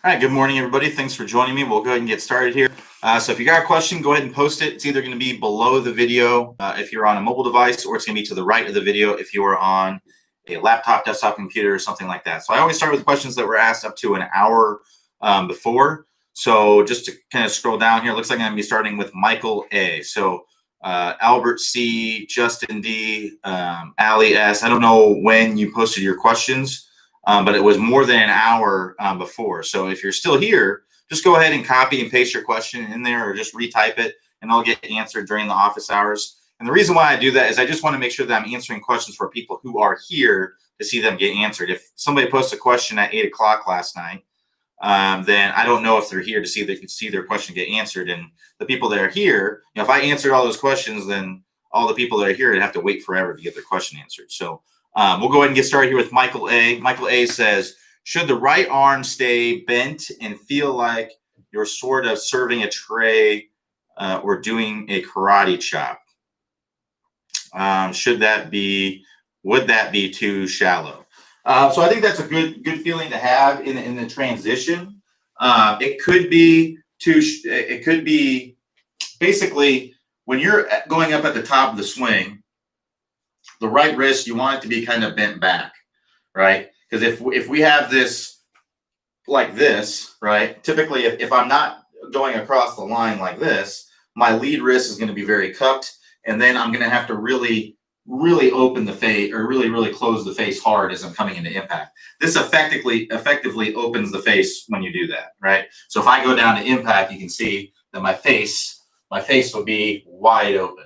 All right, good morning, everybody. Thanks for joining me. We'll go ahead and get started here. So if you got a question, go ahead and post it. It's either going to be below the video if you're on a mobile device, or it's going to be to the right of the video if you are on a laptop, desktop computer, or something like that. So I always start with questions that were asked up to an hour before. So just to kind of scroll down here, it looks like I'm going to be starting with Michael A. So Albert C, Justin D, Ali S. I don't know when you posted your questions. But it was more than an hour before. So if you're still here, just go ahead and copy and paste your question in there, or just retype it, and it'll get answered during the office hours. And the reason why I do that is I just want to make sure that I'm answering questions for people who are here to see them get answered. If somebody posts a question at 8 o'clock last night, then I don't know if they're here to see their question get answered. And the people that are here, if I answered all those questions, then all the people that are here would have to wait forever to get their question answered. So we'll go ahead and get started here with Michael A. Michael A says, should the right arm stay bent and feel like you're sort of serving a tray or doing a karate chop? Would that be too shallow? So I think that's a good feeling to have in the transition. It could be basically when you're going up at the top of the swing, the right wrist, you want it to be kind of bent back, right? Because if we have this like this, right? Typically, if I'm not going across the line like this, my lead wrist is going to be very cupped, and then I'm going to have to really open the face, or really close the face hard as I'm coming into impact. This effectively opens the face when you do that, right? So if I go down to impact, you can see that my face will be wide open.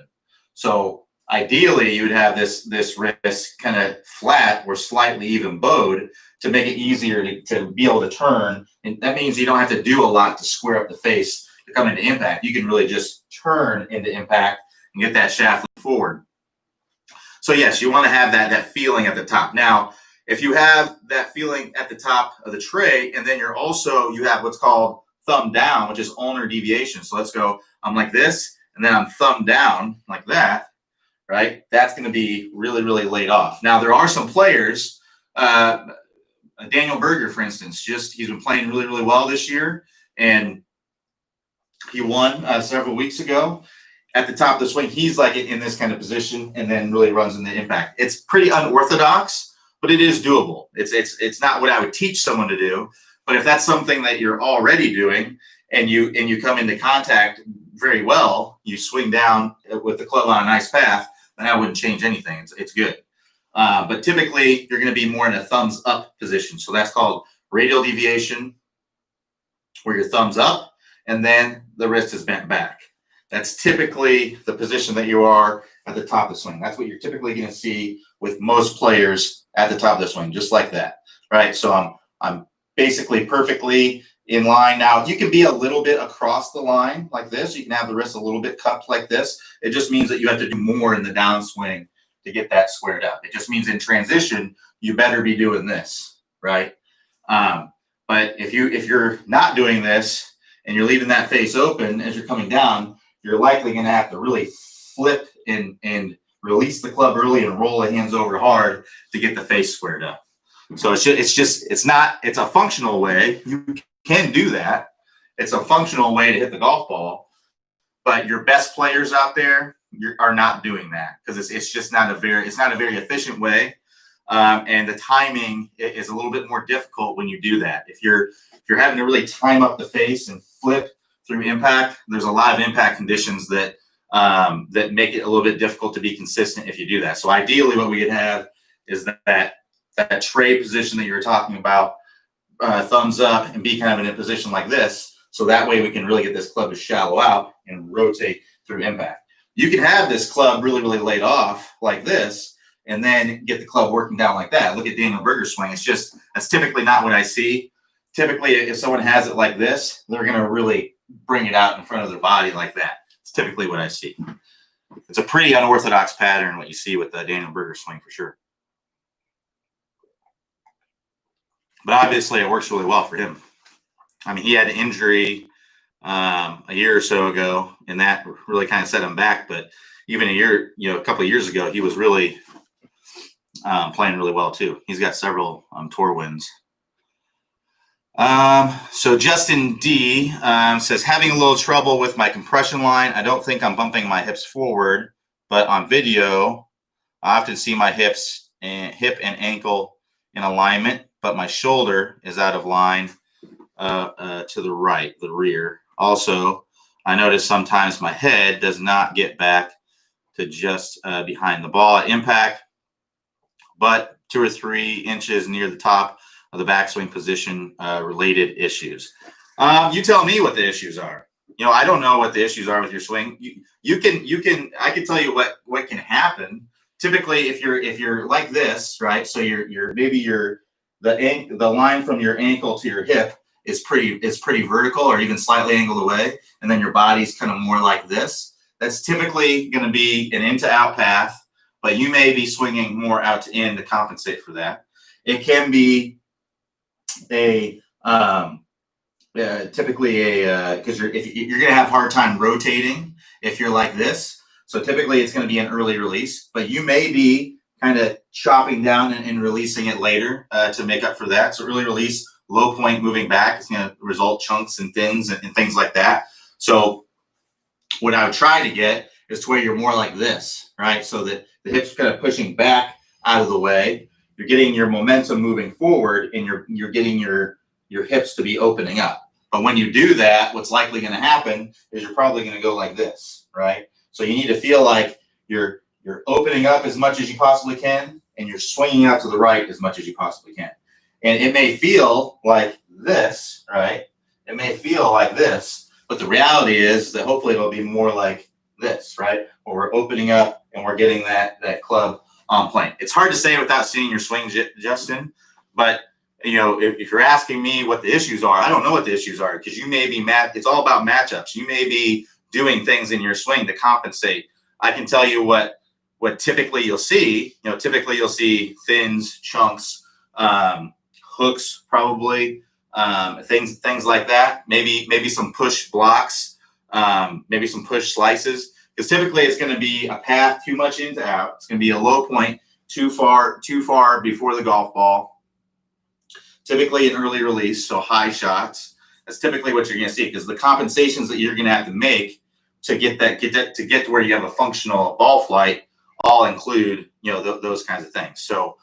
So ideally, you would have this wrist kind of flat or slightly even bowed to make it easier to be able to turn. And that means you don't have to do a lot to square up the face to come into impact. You can really just turn into impact and get that shaft forward. So yes, you want to have that feeling at the top. Now, if you have that feeling at the top of the tray, and then you have what's called thumb down, which is ulnar deviation. So let's go, I'm like this, and then I'm thumb down like that, right? That's going to be really laid off. Now, there are some players, Daniel Berger, for instance, he's been playing really well this year, and he won several weeks ago. At the top of the swing, he's like in this kind of position, and then really runs into impact. It's pretty unorthodox, but it is doable. It's not what I would teach someone to do, but if that's something that you're already doing, and you come into contact very well, you swing down with the club on a nice path, then I wouldn't change anything. It's good. But typically, you're going to be more in a thumbs up position. So that's called radial deviation, where your thumb's up, and then the wrist is bent back. That's typically the position that you are at the top of the swing. That's what you're typically going to see with most players at the top of the swing, just like that, right? So I'm basically perfectly in line. Now, you can be a little bit across the line like this. You can have the wrist a little bit cupped like this. It just means that you have to do more in the downswing to get that squared up. It just means in transition, you better be doing this, right? But if you're not doing this and you're leaving that face open as you're coming down, you're likely going to have to really flip and release the club early and roll the hands over hard to get the face squared up. So it's a functional way. You can do that. It's a functional way to hit the golf ball, but your best players out there are not doing that, because it's not a very efficient way, and the timing is a little bit more difficult when you do that. If you're having to really time up the face and flip through impact, there's a lot of impact conditions that make it a little bit difficult to be consistent if you do that. So ideally, what we could have is that tray position that you were talking about, thumbs up, and be kind of in a position like this. So that way we can really get this club to shallow out and rotate through impact. You can have this club really laid off like this, and then get the club working down like that. Look at Daniel Berger's swing. That's typically not what I see. Typically, if someone has it like this, they're going to really bring it out in front of their body like that. It's typically what I see. It's a pretty unorthodox pattern, what you see with the Daniel Berger swing, for sure. But obviously, it works really well for him. I mean, he had an injury a year or so ago, and that really kind of set him back. But even a couple of years ago, he was really playing really well too. He's got several tour wins. So Justin D says, having a little trouble with my compression line. I don't think I'm bumping my hips forward, but on video, I often see my hip and ankle in alignment, but my shoulder is out of line to the right, the rear. Also, I notice sometimes my head does not get back to just behind the ball at impact, but 2 or 3 inches near the top of the backswing position related issues. You tell me what the issues are. I don't know what the issues are with your swing. I can tell you what can happen. Typically, if you're like this, right? So the line from your ankle to your hip is pretty vertical or even slightly angled away, and then your body's kind of more like this. That's typically going to be an in to out path, but you may be swinging more out to in to compensate for that. It can be typically because you're going to have a hard time rotating if you're like this. So typically it's going to be an early release, but you may be kind of chopping down and releasing it later to make up for that. So early release, low point moving back is going to result chunks and thins and things like that. So what I would try to get is to where you're more like this, right? So that the hips kind of pushing back out of the way. You're getting your momentum moving forward, and you're getting your hips to be opening up. But when you do that, what's likely going to happen is you're probably going to go like this, right? So you need to feel like you're opening up as much as you possibly can, and you're swinging out to the right as much as you possibly can. And it may feel like this, right? It may feel like this, but the reality is that hopefully it'll be more like this, right? Where we're opening up and we're getting that club on plane. It's hard to say without seeing your swing, Justin, but if you're asking me what the issues are, I don't know what the issues are, because you may be it's all about matchups. You may be doing things in your swing to compensate. I can tell you what typically you'll see. Typically you'll see thins, chunks, hooks, probably things like that. Maybe some push blocks, maybe some push slices. Because typically it's going to be a path too much in to out. It's going to be a low point too far before the golf ball. Typically an early release, so high shots. That's typically what you're going to see, because the compensations that you're going to have to make to get to where you have a functional ball flight all include those kinds of things. So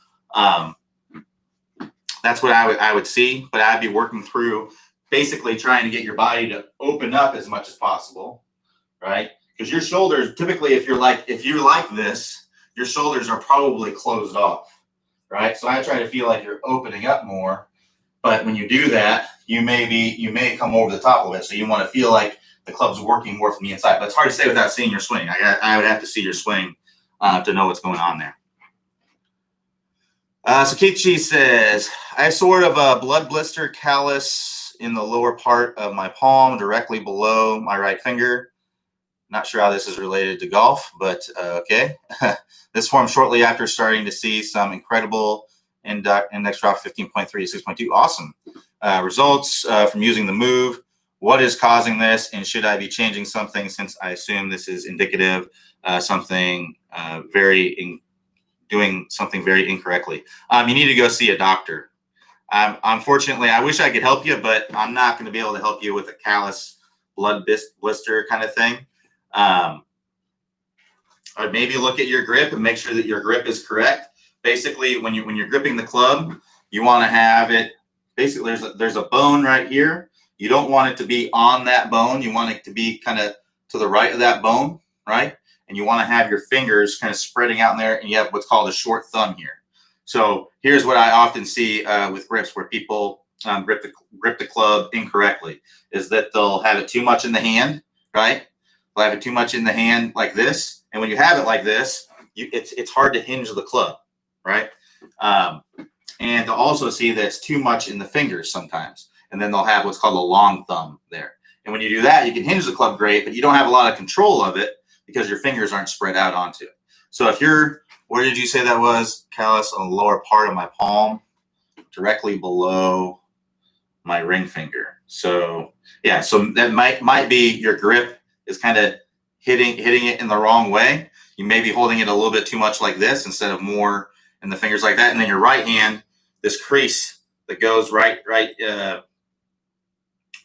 that's what I would see, but I'd be working through basically trying to get your body to open up as much as possible, right? Because your shoulders, typically, if you like this, your shoulders are probably closed off, right? So I try to feel like you're opening up more, but when you do that, you may come over the top of it. So you want to feel like the club's working more from the inside. But it's hard to say without seeing your swing. I would have to see your swing to know what's going on there. So Keith G says, I have sort of a blood blister callus in the lower part of my palm, directly below my right finger. Not sure how this is related to golf, but okay. This formed shortly after starting to see some incredible index drop 15.3 to 6.2. Awesome. Results from using the move. What is causing this, and should I be changing something, since I assume this is indicative doing something very incorrectly? You need to go see a doctor. Unfortunately, I wish I could help you, but I'm not going to be able to help you with a callus blood blister kind of thing. Or maybe look at your grip and make sure that your grip is correct. Basically, when you're gripping the club, you want to have it. Basically, there's a bone right here. You don't want it to be on that bone. You want it to be kind of to the right of that bone, right? And you want to have your fingers kind of spreading out in there, and you have what's called a short thumb here. So here's what I often see with grips where people grip the club incorrectly, is that they'll have it too much in the hand, right? They'll have it too much in the hand like this, and when you have it like this, it's hard to hinge the club, right? And they'll also see that it's too much in the fingers sometimes, and then they'll have what's called a long thumb there. And when you do that, you can hinge the club great, but you don't have a lot of control of it because your fingers aren't spread out onto it. So if you're, where did you say that was? Callus on the lower part of my palm, directly below my ring finger. So yeah, so that might be your grip is kind of hitting it in the wrong way. You may be holding it a little bit too much like this instead of more in the fingers like that. And then your right hand, this crease that goes right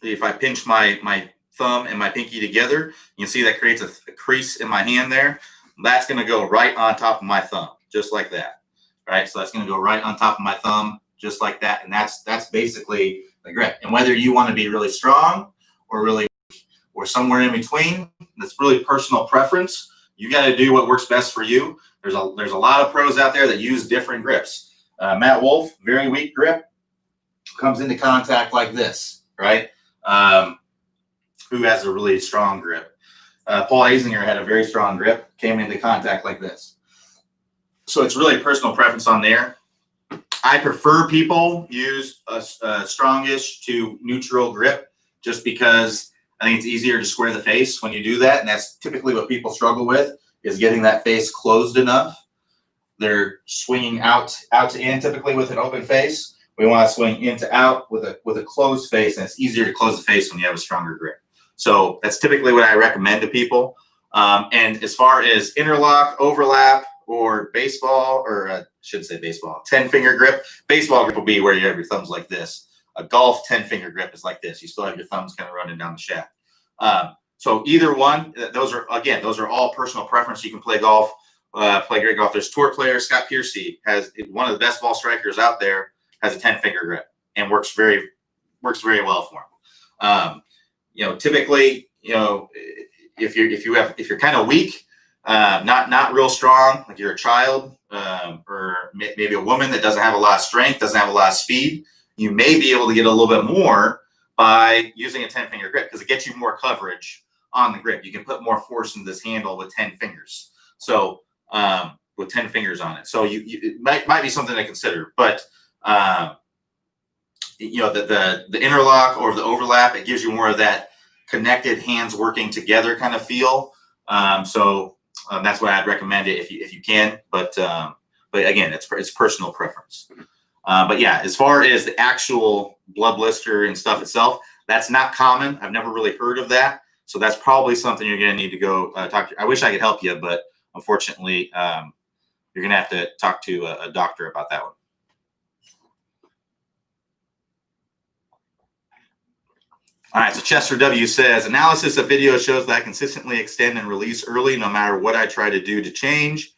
if I pinch my thumb and my pinky together, you can see that creates a crease in my hand there. That's going to go right on top of my thumb, just like that. Right. So that's going to go right on top of my thumb, just like that. And that's basically the grip. And whether you want to be really strong or really weak or somewhere in between, that's really personal preference. You got to do what works best for you. There's a lot of pros out there that use different grips. Matt Wolff, very weak grip, comes into contact like this, right? Who has a really strong grip. Paul Azinger had a very strong grip, came into contact like this. So it's really personal preference on there. I prefer people use a strongish to neutral grip just because I think it's easier to square the face when you do that. And that's typically what people struggle with, is getting that face closed enough. They're swinging out to in typically with an open face. We want to swing in to out with a closed face, and it's easier to close the face when you have a stronger grip. So that's typically what I recommend to people. And as far as interlock, overlap, or baseball, or I shouldn't say baseball, 10-finger grip. Baseball grip will be where you have your thumbs like this. A golf 10-finger grip is like this. You still have your thumbs kind of running down the shaft. So either one, those are all personal preference. You can play golf, play great golf. There's tour player Scott Piercy, has one of the best ball strikers out there, has a 10-finger grip and works very well for him. Typically, if you're kind of weak, not real strong, like you're a child, or maybe a woman that doesn't have a lot of strength, doesn't have a lot of speed, you may be able to get a little bit more by using a 10-finger grip because it gets you more coverage on the grip. You can put more force in this handle with 10 fingers. So with 10 fingers on it. So it might be something to consider. But the interlock or the overlap, it gives you more of that connected hands working together kind of feel. So that's why I'd recommend it if you can. But again, it's personal preference. But yeah, as far as the actual blood blister and stuff itself, that's not common. I've never really heard of that. So that's probably something you're going to need to go talk to. I wish I could help you, but unfortunately, you're going to have to talk to a doctor about that one. All right, so Chester W says, analysis of video shows that I consistently extend and release early no matter what I try to do to change.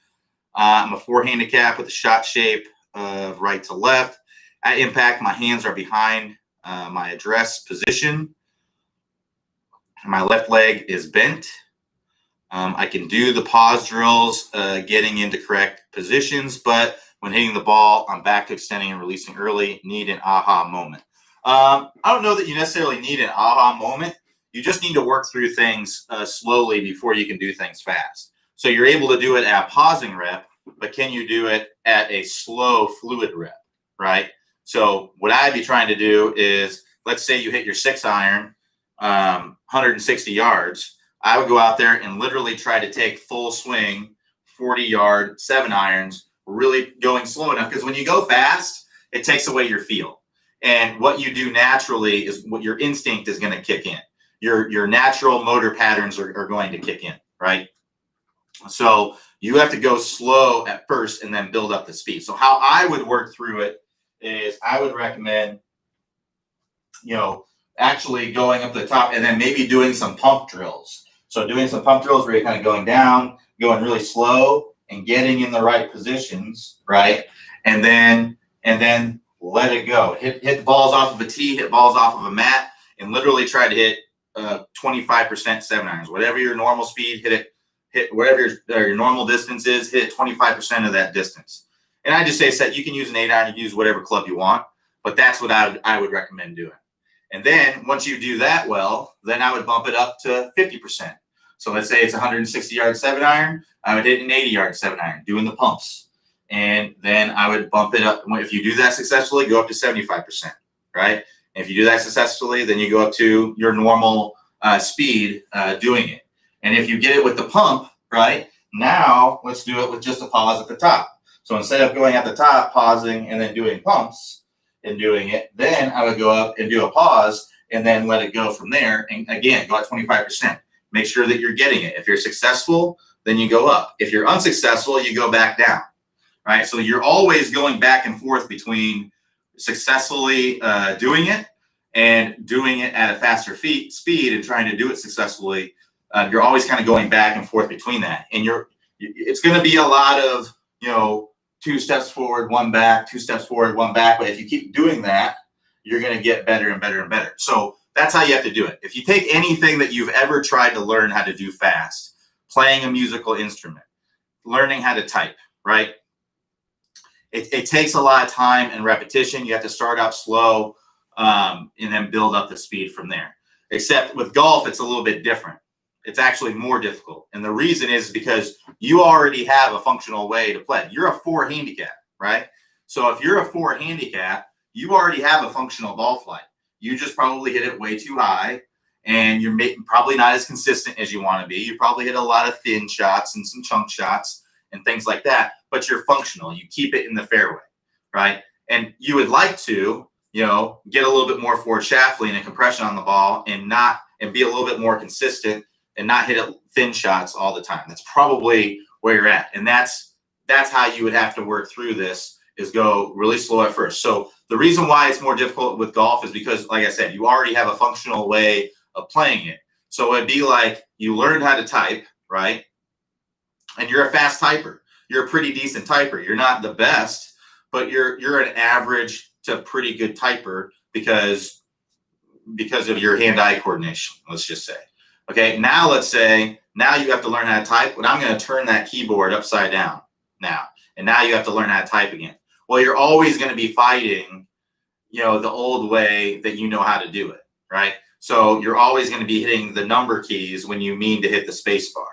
I'm a 4 handicap with a shot shape of right to left. At impact, my hands are behind my address position. My left leg is bent. I can do the pause drills, getting into correct positions, but when hitting the ball, I'm back to extending and releasing early. Need an aha moment. I don't know that you necessarily need an aha moment. You just need to work through things slowly before you can do things fast. So you're able to do it at a pausing rep, but can you do it at a slow, fluid rep, right? So what I'd be trying to do is, let's say you hit your 6-iron, 160 yards. I would go out there and literally try to take full swing, 40-yard, 7-irons, really going slow enough. Because when you go fast, it takes away your feel. And what you do naturally is what your instinct is going to kick in. Your natural motor patterns are going to kick in, right? So you have to go slow at first and then build up the speed. So how I would work through it is I would recommend, actually going up the top and then maybe doing some pump drills. So doing some pump drills where you're kind of going down, going really slow and getting in the right positions, right? And then let it go. Hit the balls off of a tee, hit balls off of a mat, and literally try to hit 25% 7-irons. Whatever your normal speed, hit whatever your normal distance is, hit 25% of that distance. And I just say you can use an 8-iron, you can use whatever club you want, but that's what I would recommend doing. And then once you do that well, then I would bump it up to 50%. So let's say it's 160-yard 7-iron, I would hit an 80-yard 7-iron, doing the pumps. And then I would bump it up. If you do that successfully, go up to 75%, right? And if you do that successfully, then you go up to your normal speed doing it. And if you get it with the pump, right, now let's do it with just a pause at the top. So instead of going at the top, pausing, and then doing pumps and doing it, then I would go up and do a pause and then let it go from there. And again, go at 25%. Make sure that you're getting it. If you're successful, then you go up. If you're unsuccessful, you go back down. Right, so you're always going back and forth between successfully doing it and doing it at a faster speed and trying to do it successfully, you're always kind of going back and forth between that. And it's going to be a lot of, 2 steps forward, 1 back, 2 steps forward, 1 back. But if you keep doing that, you're going to get better and better and better. So that's how you have to do it. If you take anything that you've ever tried to learn how to do fast, playing a musical instrument, learning how to type, right? It takes a lot of time and repetition. You have to start out slow and then build up the speed from there. Except with golf, it's a little bit different. It's actually more difficult. And the reason is because you already have a functional way to play. You're a 4 handicap, right? So if you're a 4 handicap, you already have a functional ball flight. You just probably hit it way too high, and you're probably not as consistent as you want to be. You probably hit a lot of thin shots and some chunk shots and things like that, but you're functional. You keep it in the fairway, right? And you would like to, get a little bit more forward shaft lean and compression on the ball and be a little bit more consistent and not hit thin shots all the time. That's probably where you're at. And that's how you would have to work through this, is go really slow at first. So the reason why it's more difficult with golf is because, like I said, you already have a functional way of playing it. So it'd be like you learned how to type, right? And you're a fast typer. You're a pretty decent typer. You're not the best, but you're an average to pretty good typer because of your hand-eye coordination, let's just say. Okay, now let's say, now you have to learn how to type, but I'm going to turn that keyboard upside down now. And now you have to learn how to type again. Well, you're always going to be fighting, the old way that you know how to do it, right? So you're always going to be hitting the number keys when you mean to hit the space bar.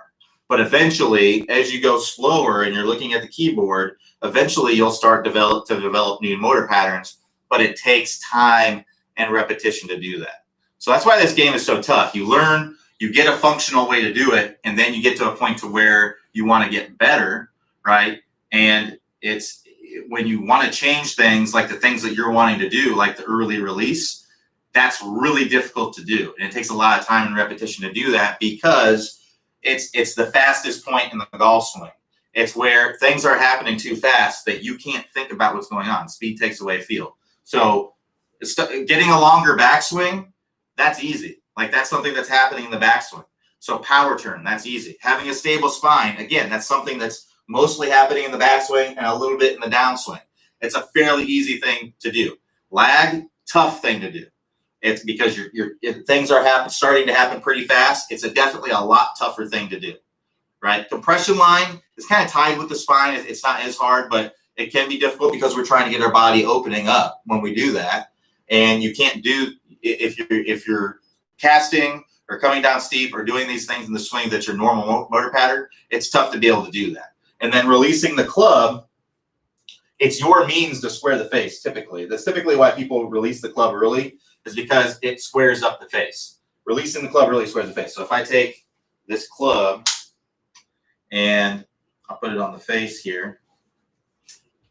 But eventually, as you go slower and you're looking at the keyboard, eventually you'll start to develop new motor patterns, but it takes time and repetition to do that. So that's why this game is so tough. You learn, you get a functional way to do it, and then you get to a point to where you want to get better, right? And it's when you want to change things, like the things that you're wanting to do, like the early release, that's really difficult to do. And it takes a lot of time and repetition to do that because it's the fastest point in the golf swing. It's where things are happening too fast that you can't think about what's going on. Speed takes away feel. So getting a longer backswing, that's easy. Like that's something that's happening in the backswing. So power turn, that's easy. Having a stable spine, again, that's something that's mostly happening in the backswing and a little bit in the downswing. It's a fairly easy thing to do. Lag, tough thing to do. It's because things are starting to happen pretty fast. It's definitely a lot tougher thing to do, right? Compression line is kind of tied with the spine. It's not as hard, but it can be difficult because we're trying to get our body opening up when we do that. And you can't do, if you're casting or coming down steep or doing these things in the swing that's your normal motor pattern, it's tough to be able to do that. And then releasing the club, it's your means to square the face, typically. That's typically why people release the club early, is because it squares up the face. Releasing the club really squares the face. So if I take this club and I'll put it on the face here.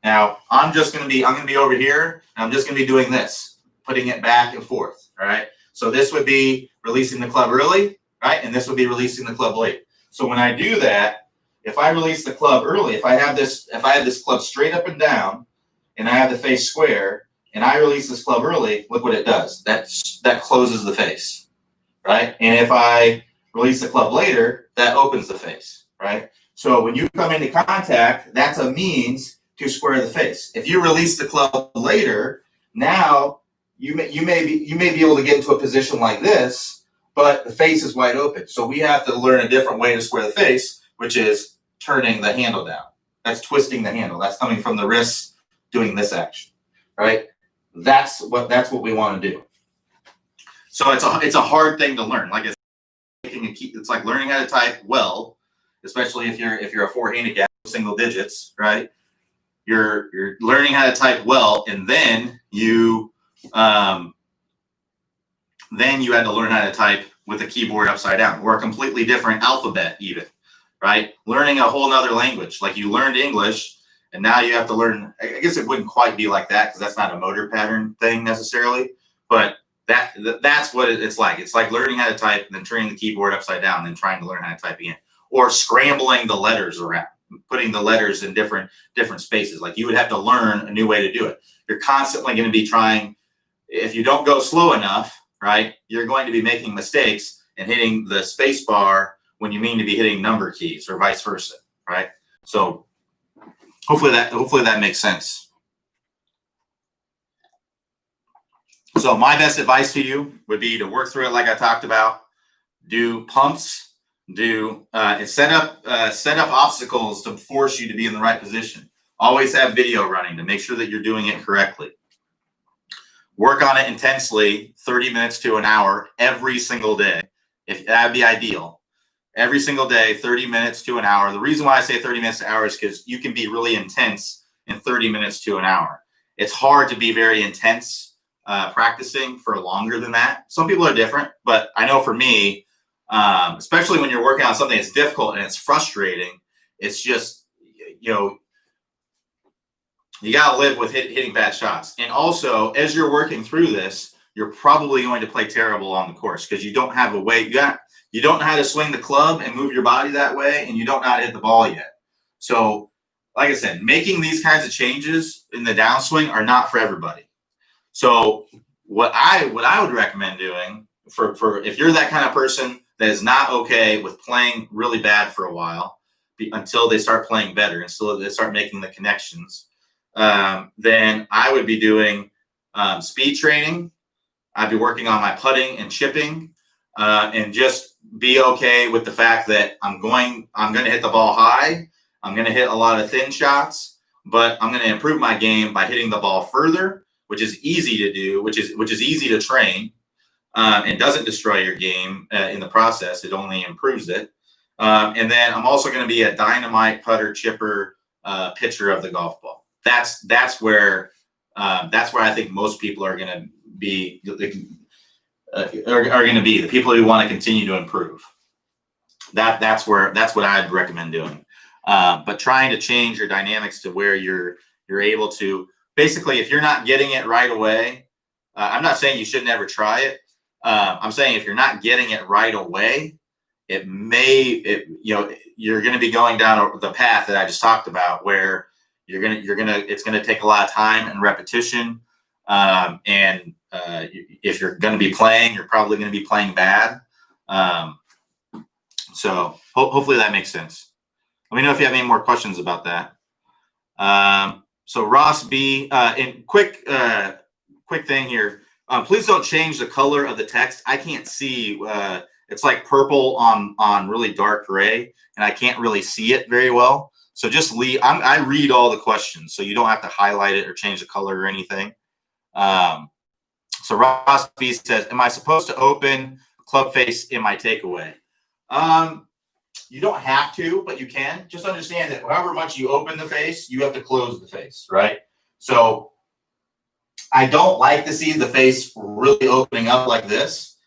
Now I'm going to be over here, and I'm just going to be doing this, putting it back and forth, all right? So this would be releasing the club early, right? And this would be releasing the club late. So when I do that, if I release the club early, if I have this club straight up and down, and I have the face square, and I release this club early, look what it does. That closes the face, right? And if I release the club later, that opens the face, right? So when you come into contact, that's a means to square the face. If you release the club later, now you may be able to get into a position like this, but the face is wide open. So we have to learn a different way to square the face, which is turning the handle down. That's twisting the handle. That's coming from the wrist, doing this action, right? That's what we want to do. So it's a hard thing to learn. Like it's like learning how to type well, especially if you're a 4 handicap, single digits, right? You're learning how to type well, and then you had to learn how to type with a keyboard upside down, or a completely different alphabet even, right? Learning a whole nother language. Like you learned English, and now you have to learn, I guess it wouldn't quite be like that because that's not a motor pattern thing necessarily, but that's what it's like. It's like learning how to type and then turning the keyboard upside down and then trying to learn how to type again, or scrambling the letters around, putting the letters in different spaces. Like you would have to learn a new way to do it. You're constantly going to be trying, if you don't go slow enough, right, you're going to be making mistakes and hitting the space bar when you mean to be hitting number keys, or vice versa, right? So hopefully that makes sense. So my best advice to you would be to work through it like I talked about. Do pumps. Set up obstacles to force you to be in the right position. Always have video running to make sure that you're doing it correctly. Work on it intensely, 30 minutes to an hour every single day. If that'd be ideal. Every single day, 30 minutes to an hour. The reason why I say 30 minutes to an hour is because you can be really intense in 30 minutes to an hour. It's hard to be very intense practicing for longer than that. Some people are different, but I know for me, especially when you're working on something that's difficult and it's frustrating, it's just, you got to live with hitting bad shots. And also, as you're working through this, you're probably going to play terrible on the course because you don't have a way. You don't know how to swing the club and move your body that way, and you don't know how to hit the ball yet. So, like I said, making these kinds of changes in the downswing are not for everybody. So what I would recommend doing for if you're that kind of person that is not okay with playing really bad for a while until they start playing better, until they start making the connections, then I would be doing speed training. I'd be working on my putting and chipping, and just be okay with the fact that I'm going to hit the ball high. I'm going to hit a lot of thin shots, but I'm going to improve my game by hitting the ball further, which is easy to do, which is easy to train, and doesn't destroy your game in the process. It only improves it. And then I'm also going to be a dynamite putter, chipper, pitcher of the golf ball. That's where I think most people are going to be. Are going to be the people who want to continue to improve. That's what I'd recommend doing. But trying to change your dynamics to where you're able to. Basically, if you're not getting it right away, I'm not saying you should never try it. I'm saying if you're not getting it right away, you're going to be going down the path that I just talked about, where it's going to take a lot of time and repetition. And if you're going to be playing, you're probably going to be playing bad. So hopefully that makes sense. Let me know if you have any more questions about that. So Ross B, and quick thing here. Please don't change the color of the text. I can't see. It's like purple on really dark gray, and I can't really see it very well. So just leave. I read all the questions, so you don't have to highlight it or change the color or anything. So Ross B says, "Am I supposed to open club face in my takeaway?" You don't have to, but you can. Just understand that however much you open the face, you have to close the face, right? So I don't like to see the face really opening up like this,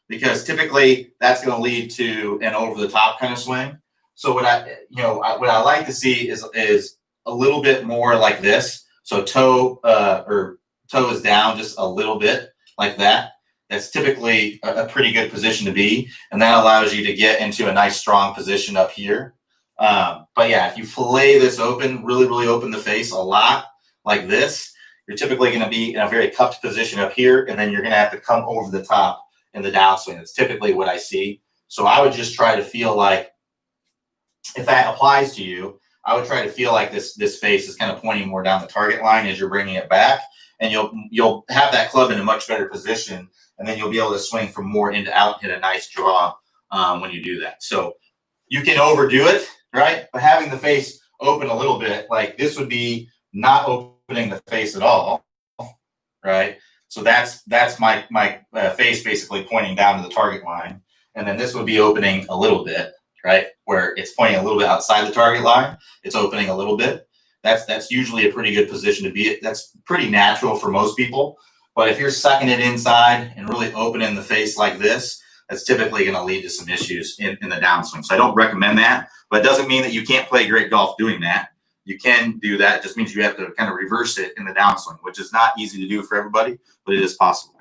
because typically that's going to lead to an over the top kind of swing. So what I like to see is a little bit more like this. So toe is down just a little bit like that. That's typically a pretty good position to be, and that allows you to get into a nice strong position up here. But yeah, if you fillet this open, really open the face a lot like this, you're typically going to be in a very cupped position up here, and then you're going to have to come over the top in the downswing. That's typically what I see. So I would just try to feel like, if that applies to you, I would try to feel like this face is kind of pointing more down the target line as you're bringing it back, and you'll have that club in a much better position, and then you'll be able to swing from more into out and hit a nice draw when you do that. So you can overdo it, right? But having the face open a little bit, like this would be not opening the face at all, right? So that's my face basically pointing down to the target line, and then this would be opening a little bit, right? Where it's pointing a little bit outside the target line, it's opening a little bit. That's usually a pretty good position to be. That's pretty natural for most people. But if you're sucking it inside and really opening the face like this, that's typically going to lead to some issues in the downswing. So I don't recommend that, but it doesn't mean that you can't play great golf doing that. You can do that. It just means you have to kind of reverse it in the downswing, which is not easy to do for everybody, but it is possible.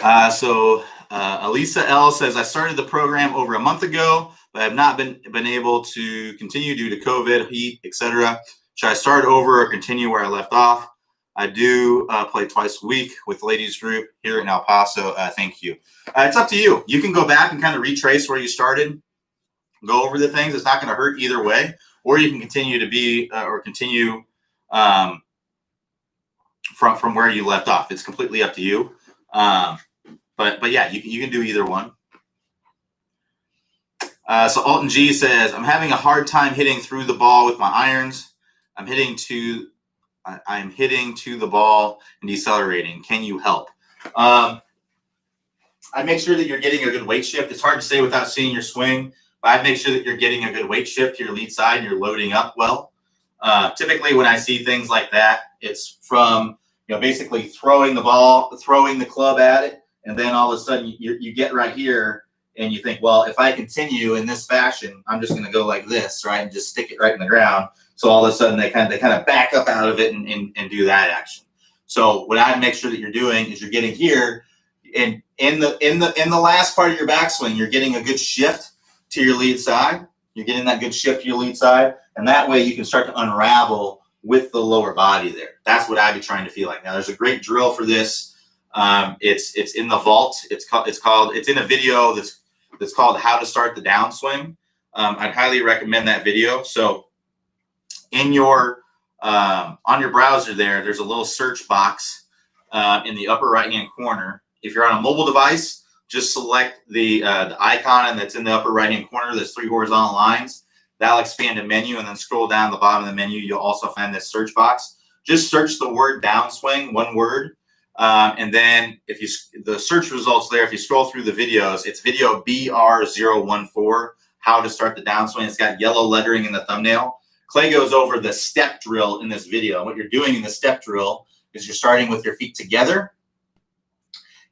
Elisa L says, I started the program over a month ago, but have not been able to continue due to COVID, heat, etc. Should I start over or continue where I left off? I do play twice a week with the ladies group here in El Paso. Thank you. It's up to you. You can go back and kind of retrace where you started, go over the things. It's not going to hurt either way. Or you can continue to be or continue from where you left off. It's completely up to you. But yeah, you can do either one. So Alton G says, I'm having a hard time hitting through the ball with my irons. I'm hitting to the ball and decelerating. Can you help? I make sure that you're getting a good weight shift. It's hard to say without seeing your swing, but I make sure that you're getting a good weight shift to your lead side and you're loading up well. Typically, when I see things like that, it's from basically throwing the club at it, and then all of a sudden you get right here and you think, well, if I continue in this fashion, I'm just going to go like this, right, and just stick it right in the ground. So all of a sudden they kind of back up out of it and do that action. So what I make sure that you're doing is you're getting here, and in the last part of your backswing, you're getting a good shift to your lead side. You're getting that good shift to your lead side, and that way you can start to unravel with the lower body there. That's what I'd be trying to feel like. Now, there's a great drill for this. It's in the vault. It's in a video that's called How to Start the Downswing. I'd highly recommend that video. So in your on your browser there's a little search box in the upper right hand corner. If you're on a mobile device, just select the icon that's in the upper right hand corner. There's 3 horizontal lines. That'll expand a menu, and then scroll down the bottom of the menu. You'll also find this search box. Just search the word downswing, one word. And then the search results there, if you scroll through the videos, it's video BR014, How to Start the Downswing. It's got yellow lettering in the thumbnail. Clay goes over the step drill in this video. What you're doing in the step drill is you're starting with your feet together.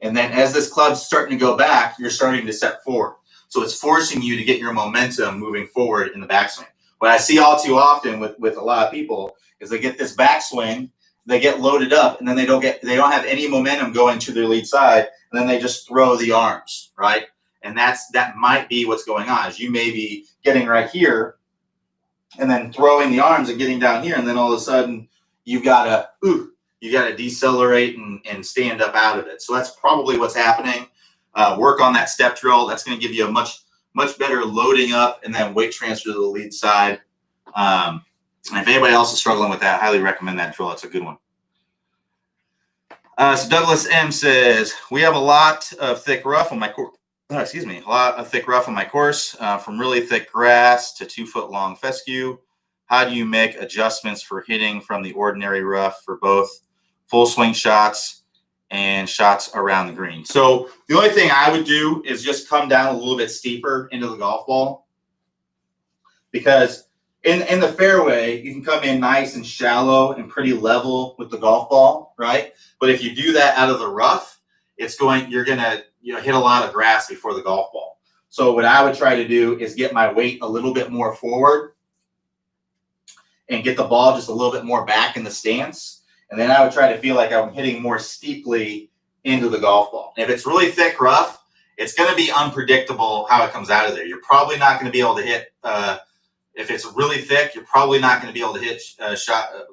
And then as this club's starting to go back, you're starting to step forward. So it's forcing you to get your momentum moving forward in the backswing. What I see all too often with a lot of people is they get this backswing, they get loaded up, and then they don't have any momentum going to their lead side, and then they just throw the arms, right? And that might be what's going on. Is you may be getting right here and then throwing the arms and getting down here, and then all of a sudden you gotta decelerate and stand up out of it. So that's probably what's happening. Work on that step drill. That's going to give you a much better loading up and then weight transfer to the lead side. And if anybody else is struggling with that, I highly recommend that drill. It's a good one. So Douglas M says, we have a lot of thick rough on my course. A lot of thick rough on my course, from really thick grass to 2-foot long fescue. How do you make adjustments for hitting from the ordinary rough for both full swing shots and shots around the green? So the only thing I would do is just come down a little bit steeper into the golf ball, because in the fairway, you can come in nice and shallow and pretty level with the golf ball, right? But if you do that out of the rough, you're gonna hit a lot of grass before the golf ball. So what I would try to do is get my weight a little bit more forward and get the ball just a little bit more back in the stance. And then I would try to feel like I'm hitting more steeply into the golf ball. And if it's really thick rough, it's going to be unpredictable how it comes out of there. You're probably not going to be able to hit, if it's really thick, you're probably not going to be able to hit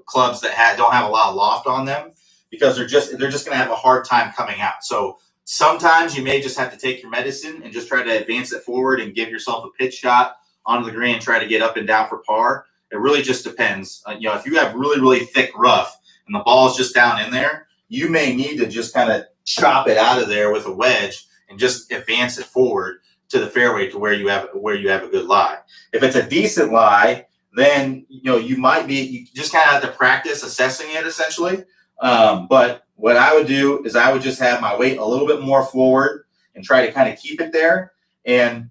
clubs that don't have a lot of loft on them, because they're just going to have a hard time coming out. So sometimes you may just have to take your medicine and just try to advance it forward and give yourself a pitch shot onto the green and try to get up and down for par. It really just depends. If you have really, really thick rough and the ball is just down in there, you may need to just kind of chop it out of there with a wedge and just advance it forward to the fairway to where you have a good lie. If it's a decent lie, then you just kind of have to practice assessing it essentially. But what I would do is I would just have my weight a little bit more forward and try to kind of keep it there. And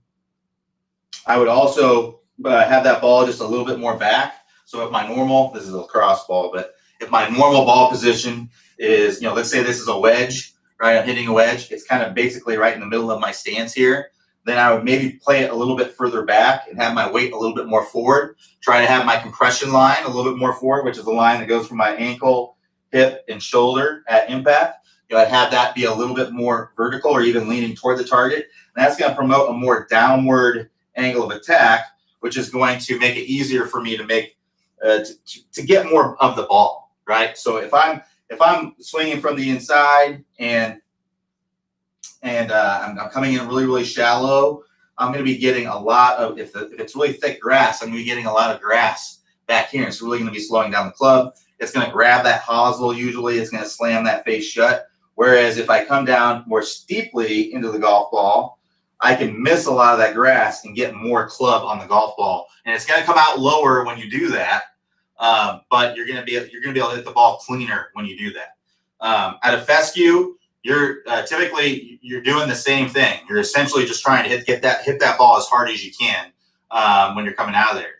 I would also have that ball just a little bit more back. So if my normal, this is a lacrosse ball, but if my normal ball position is, let's say this is a wedge, right? I'm hitting a wedge. It's kind of basically right in the middle of my stance here. Then I would maybe play it a little bit further back and have my weight a little bit more forward. Try to have my compression line a little bit more forward, which is the line that goes from my ankle, hip, and shoulder at impact. I'd have that be a little bit more vertical or even leaning toward the target. And that's going to promote a more downward angle of attack, which is going to make it easier for me to make to get more of the ball, right? So if I'm swinging from the inside and I'm coming in really shallow, I'm going to be getting a lot of, if it's really thick grass, I'm going to be getting a lot of grass back here. It's really going to be slowing down the club. It's going to grab that hosel usually. It's going to slam that face shut. Whereas if I come down more steeply into the golf ball, I can miss a lot of that grass and get more club on the golf ball. And it's going to come out lower when you do that, but you're going to be able to hit the ball cleaner when you do that. At a fescue, you're typically you're doing the same thing. You're essentially just trying to hit that ball as hard as you can when you're coming out of there.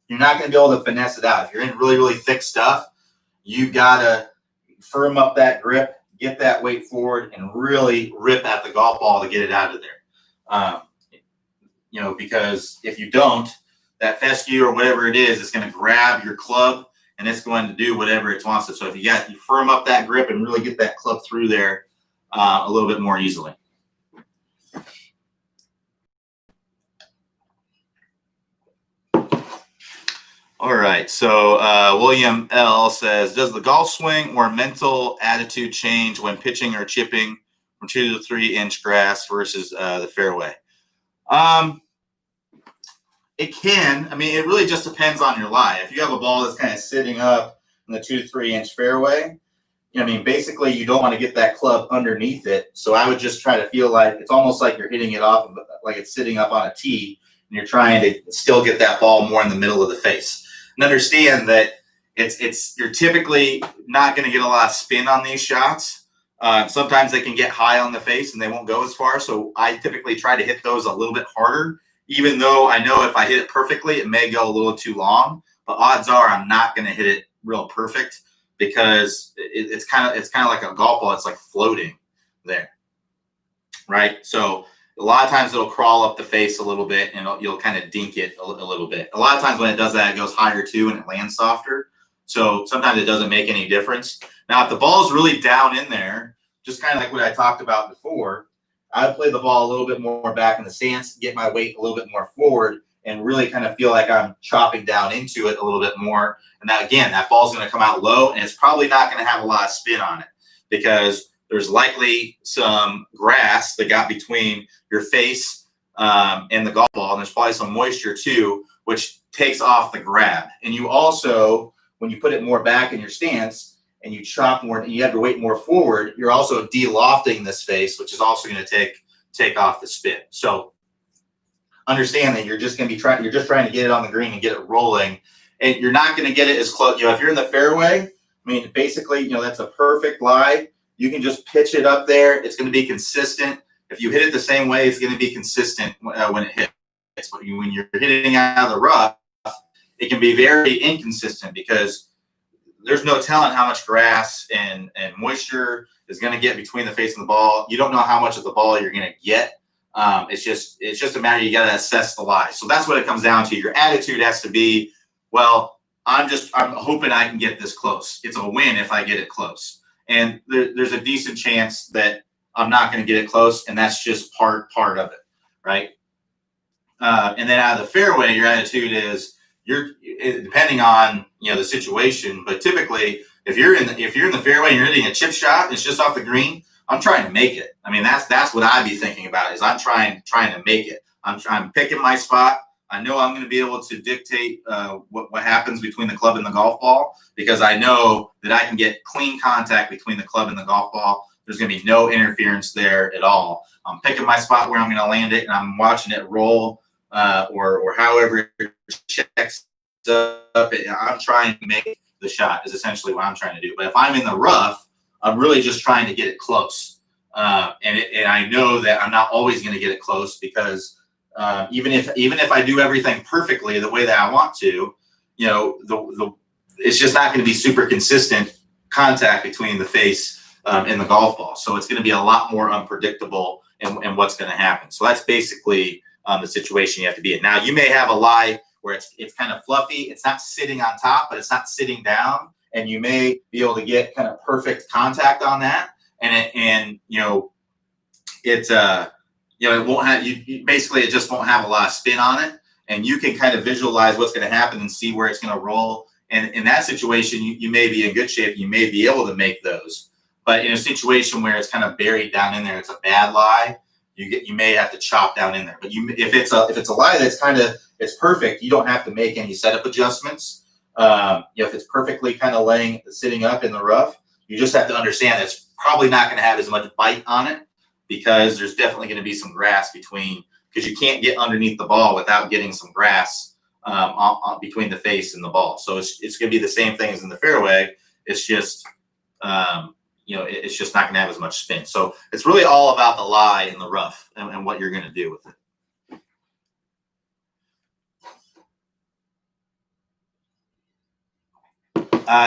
You're not going to be able to finesse it out. If you're in really thick stuff, you gotta firm up that grip, get that weight forward, and really rip at the golf ball to get it out of there. Because if you don't, that fescue or whatever it is going to grab your club and it's going to do whatever it wants to. So if you firm up that grip and really get that club through there a little bit more easily. All right, so William L. says, does the golf swing or mental attitude change when pitching or chipping from 2 to 3 inch grass versus the fairway? It can. I mean, it really just depends on your lie. If you have a ball that's kind of sitting up in the 2 to 3 inch fairway, basically you don't want to get that club underneath it. So I would just try to feel like it's almost like you're hitting it off of, like it's sitting up on a tee, and you're trying to still get that ball more in the middle of the face. And understand that you're typically not going to get a lot of spin on these shots. Sometimes they can get high on the face and they won't go as far. So I typically try to hit those a little bit harder, even though I know if I hit it perfectly, it may go a little too long. But odds are I'm not going to hit it real perfect because it's kind of like a golf ball. It's like floating there, right? So a lot of times it'll crawl up the face a little bit and you'll kind of dink it a little bit. A lot of times when it does that, it goes higher too and it lands softer. So sometimes it doesn't make any difference. Now, if the ball is really down in there, just kind of like what I talked about before, I would play the ball a little bit more back in the stance, get my weight a little bit more forward, and really kind of feel like I'm chopping down into it a little bit more. And that, again, that ball's going to come out low and it's probably not going to have a lot of spin on it because there's likely some grass that got between your face and the golf ball. And there's probably some moisture too, which takes off the grab. And you also, when you put it more back in your stance and you chop more and you have your weight more forward, you're also de-lofting this face, which is also going to take off the spin. So understand that you're just trying to get it on the green and get it rolling. And you're not going to get it as close. If you're in the fairway, I mean, basically, that's a perfect lie. You can just pitch it up there. It's going to be consistent. If you hit it the same way, it's going to be consistent when it hits. But when you're hitting out of the rough, it can be very inconsistent because there's no telling how much grass and moisture is going to get between the face and the ball. You don't know how much of the ball you're going to get. It's just a matter, you got to assess the lie. So that's what it comes down to. Your attitude has to be, well, I'm hoping I can get this close. It's a win if I get it close. And there's a decent chance that I'm not going to get it close, and that's just part of it, right? And then out of the fairway, your attitude is depending on the situation, but typically if you're in the fairway and you're hitting a chip shot and it's just off the green, I'm trying to make it. I mean, that's what I'd be thinking about is I'm trying to make it. I'm picking my spot. I know I'm going to be able to dictate what happens between the club and the golf ball because I know that I can get clean contact between the club and the golf ball. There's going to be no interference there at all. I'm picking my spot where I'm going to land it, and I'm watching it roll or however it checks up. I'm trying to make the shot is essentially what I'm trying to do. But if I'm in the rough, I'm really just trying to get it close. And I know that I'm not always going to get it close because even if I do everything perfectly the way that I want to, it's just not going to be super consistent contact between the face and the golf ball. So it's going to be a lot more unpredictable in what's going to happen. So that's basically the situation you have to be in. Now, you may have a lie where it's kind of fluffy. It's not sitting on top, but it's not sitting down. And you may be able to get kind of perfect contact on that. It won't have basically it just won't have a lot of spin on it. and you can kind of visualize what's going to happen and see where it's going to roll. And in that situation, you may be in good shape. You may be able to make those. But in a situation where it's kind of buried down in there, it's a bad lie. You may have to chop down in there. But if it's a lie that's it's perfect, you don't have to make any setup adjustments. If it's perfectly kind of sitting up in the rough, you just have to understand it's probably not going to have as much bite on it, because there's definitely going to be some grass between, because you can't get underneath the ball without getting some grass between the face and the ball. So it's going to be the same thing as in the fairway. It's just, it's just not going to have as much spin. So it's really all about the lie in the rough and what you're going to do with it.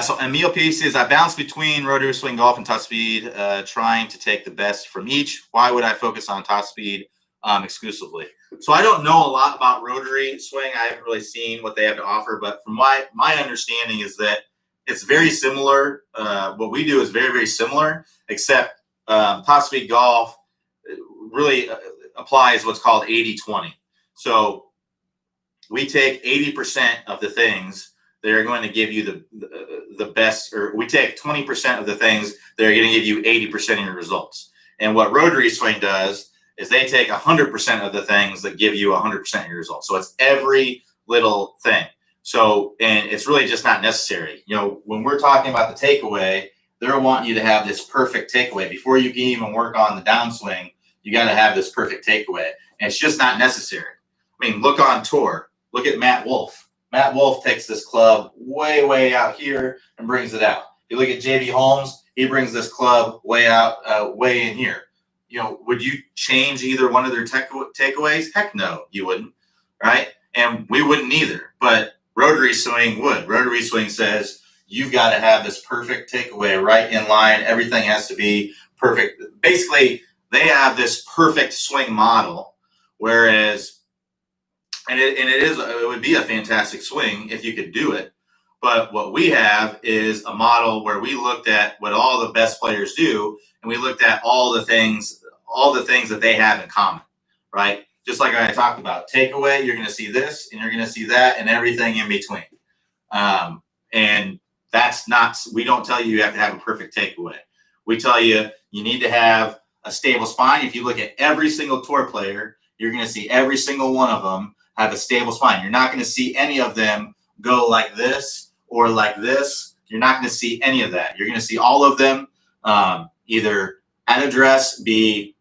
So Emil P says, I bounce between rotary swing golf and top speed, trying to take the best from each. Why would I focus on top speed exclusively? So I don't know a lot about rotary swing. I haven't really seen what they have to offer, but from my understanding is that it's very similar. What we do is very, very similar, except top speed golf really applies what's called 80-20. So we take 80% of the things that are going to give you the best, or we take 20% of the things that are going to give you 80% of your results. And what rotary swing does is they take 100% of the things that give you 100% of your results. So it's every little thing. So, and it's really just not necessary. When we're talking about the takeaway, they're wanting you to have this perfect takeaway. Before you can even work on the downswing, you got to have this perfect takeaway. And it's just not necessary. I mean, look on tour. Look at Matt Wolff. Matt Wolff takes this club way, way out here and brings it out. If you look at JB Holmes, he brings this club way out, way in here. Would you change either one of their takeaways? Heck no, you wouldn't, right? And we wouldn't either. But rotary swing would. Rotary swing says you've got to have this perfect takeaway right in line. Everything has to be perfect. Basically, they have this perfect swing model, whereas it would be a fantastic swing if you could do it. But what we have is a model where we looked at what all the best players do, and we looked at all the things that they have in common, right? Just like I talked about, takeaway, you're going to see this, and you're going to see that, and everything in between. And that's not, we don't tell you have to have a perfect takeaway. We tell you need to have a stable spine. If you look at every single tour player, you're going to see every single one of them have a stable spine. You're not going to see any of them go like this or like this. You're not going to see any of that. You're going to see all of them either at address be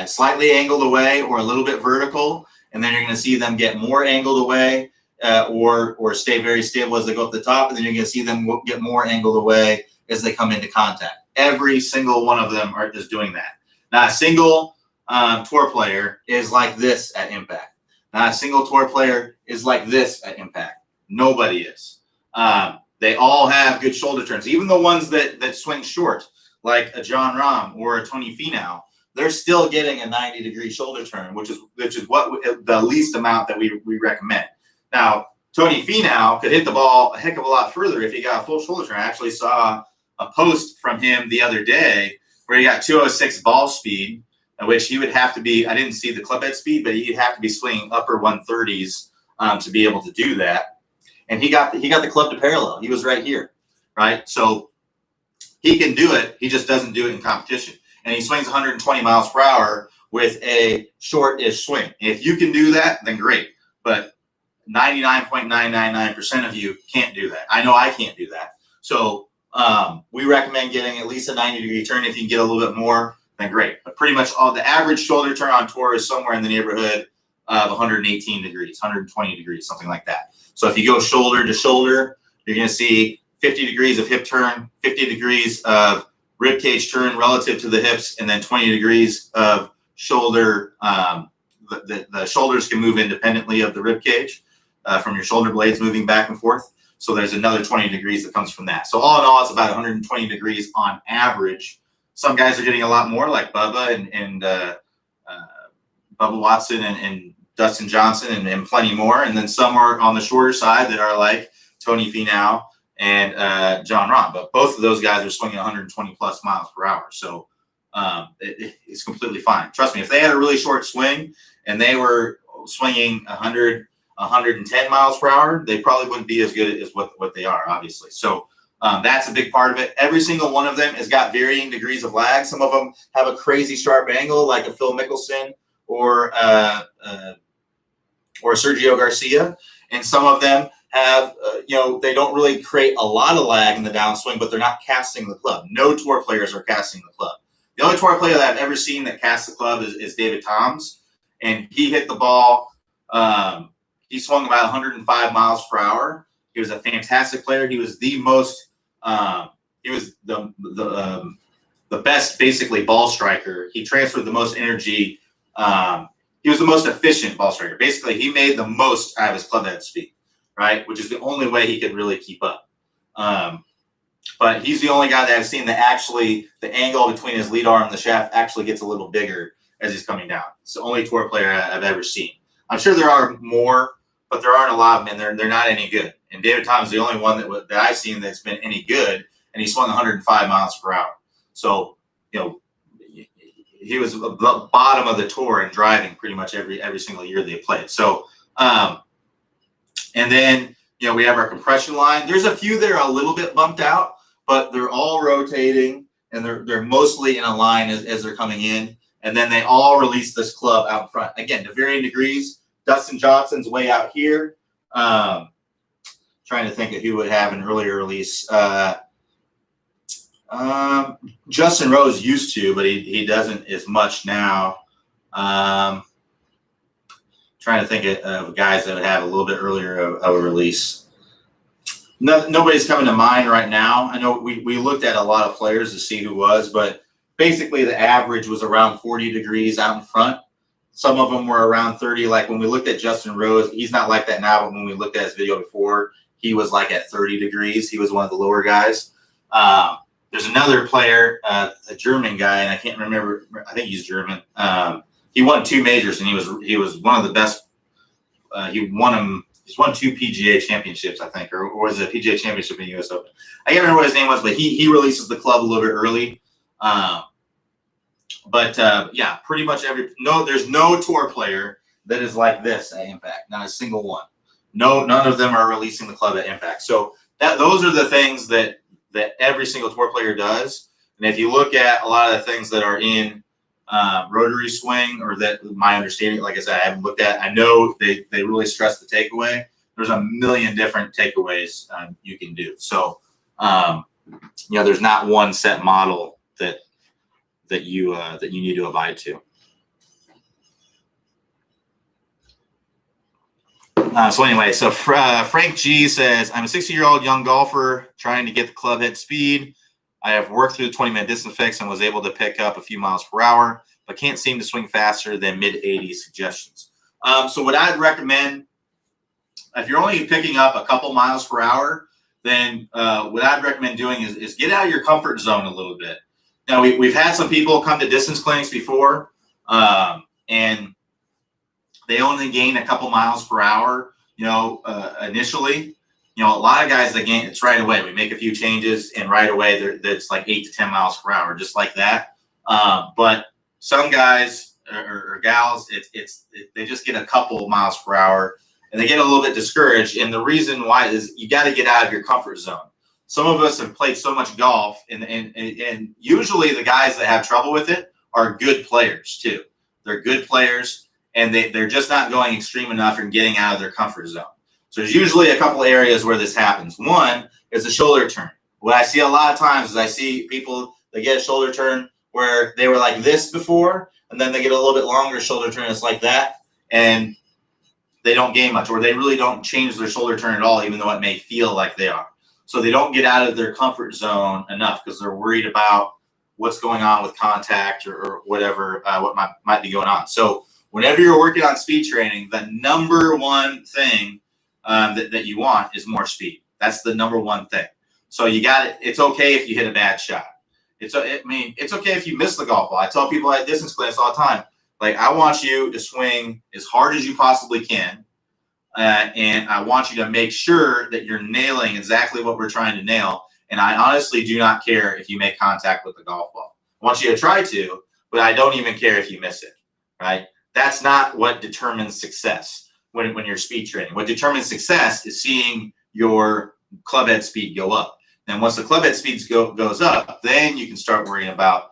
slightly angled away or a little bit vertical, and then you're going to see them get more angled away or stay very stable as they go up the top, and then you're going to see them get more angled away as they come into contact. Every single one of them are just doing that. Now, a single tour player is like this at impact. Now, a single tour player is like this at impact. Nobody is. They all have good shoulder turns. Even the ones that swing short, like a Jon Rahm or a Tony Finau, they're still getting a 90-degree shoulder turn, which is what the least amount that we recommend. Now, Tony Finau could hit the ball a heck of a lot further if he got a full shoulder turn. I actually saw a post from him the other day where he got 206 ball speed, at which he would have to be, I didn't see the club head speed, but he'd have to be swinging upper 130s to be able to do that. And he got the club to parallel. He was right here, right? So he can do it. He just doesn't do it in competition. And he swings 120 miles per hour with a short-ish swing. If you can do that, then great. But 99.999% of you can't do that. I know I can't do that. So we recommend getting at least a 90-degree turn. If you can get a little bit more, then great. But pretty much the average shoulder turn on tour is somewhere in the neighborhood of 118 degrees, 120 degrees, something like that. So if you go shoulder to shoulder, you're going to see 50 degrees of hip turn, 50 degrees of rib cage turn relative to the hips, and then 20 degrees of shoulder. The shoulders can move independently of the rib cage from your shoulder blades moving back and forth. So there's another 20 degrees that comes from that. So all in all, it's about 120 degrees on average. Some guys are getting a lot more, like Bubba and Bubba Watson and Dustin Johnson and plenty more. And then some are on the shorter side that are like Tony Finau and Jon Rahm. But both of those guys are swinging 120 plus miles per hour. So it's completely fine. Trust me, if they had a really short swing and they were swinging 100, 110 miles per hour, they probably wouldn't be as good as what they are, obviously. So that's a big part of it. Every single one of them has got varying degrees of lag. Some of them have a crazy sharp angle, like a Phil Mickelson or Sergio Garcia, and some of them have, they don't really create a lot of lag in the downswing, but they're not casting the club. No tour players are casting the club. The only tour player that I've ever seen that casts the club is David Toms, and he hit the ball. He swung about 105 miles per hour. He was a fantastic player. He was the most. He was the best, basically, ball striker. He transferred the most energy. He was the most efficient ball striker. Basically, he made the most out of his club head speed, right? Which is the only way he could really keep up. But he's the only guy that I've seen that actually the angle between his lead arm and the shaft actually gets a little bigger as he's coming down. It's the only tour player I've ever seen. I'm sure there are more, but there aren't a lot of them, and they're not any good. And David Toms is the only one that I've seen that's been any good, and he swung 105 miles per hour. So, he was the bottom of the tour in driving pretty much every single year they played. So, and then, we have our compression line. There's a few that are a little bit bumped out, but they're all rotating, and they're mostly in a line as they're coming in. And then they all release this club out front. Again, to varying degrees. Dustin Johnson's way out here. Trying to think of who would have an earlier release. Justin Rose used to, but he doesn't as much now. Trying to think of guys that would have a little bit earlier of a release. Nobody's coming to mind right now. I know we looked at a lot of players to see who was, but basically the average was around 40 degrees out in front. Some of them were around 30. Like when we looked at Justin Rose, he's not like that now, but when we looked at his video before, he was like at 30 degrees. He was one of the lower guys. There's another player, a German guy, and I can't remember. I think he's German. He won 2 majors, and he was one of the best. He's won 2 PGA championships, I think, or was it a PGA championship in the U.S. Open? I can't remember what his name was, but he releases the club a little bit early. Yeah, pretty much there's no tour player that is like this at Impact. Not a single one. No, none of them are releasing the club at Impact. So those are the things that every single tour player does. And if you look at a lot of the things that are in rotary swing, or that my understanding, like I said, I haven't looked at, I know they really stress the takeaway. There's a million different takeaways you can do. So, there's not one set model that you need to abide to. So Frank G says, I'm a 60-year-old young golfer trying to get the club head speed. I have worked through the 20-minute distance fix and was able to pick up a few miles per hour, but can't seem to swing faster than mid-80s suggestions. So what I'd recommend, if you're only picking up a couple miles per hour, then what I'd recommend doing is get out of your comfort zone a little bit. Now, we've had some people come to distance clinics before, and they only gain a couple miles per hour, initially. A lot of guys that gain, it's right away. We make a few changes, and right away, that's like 8 to 10 miles per hour, just like that. But some guys or gals, they just get a couple miles per hour, and they get a little bit discouraged. And the reason why is you got to get out of your comfort zone. Some of us have played so much golf, and usually the guys that have trouble with it are good players too. They're good players, and they're just not going extreme enough and getting out of their comfort zone. So there's usually a couple areas where this happens. One is a shoulder turn. What I see a lot of times is I see people that get a shoulder turn where they were like this before, and then they get a little bit longer shoulder turn. It's like that, and they don't gain much, or they really don't change their shoulder turn at all, even though it may feel like they are. So they don't get out of their comfort zone enough because they're worried about what's going on with contact or whatever, what might be going on. So whenever you're working on speed training, the number one thing that you want is more speed. That's the number one thing. So you got it. It's okay if you hit a bad shot. It's okay if you miss the golf ball. I tell people at distance clinics all the time, like, I want you to swing as hard as you possibly can. And I want you to make sure that you're nailing exactly what we're trying to nail. And I honestly do not care if you make contact with the golf ball. I want you to try to, but I don't even care if you miss it, right? that's not what determines success when you're speed training. What determines success is seeing your club head speed go up. And once the club head speed goes up, then you can start worrying about,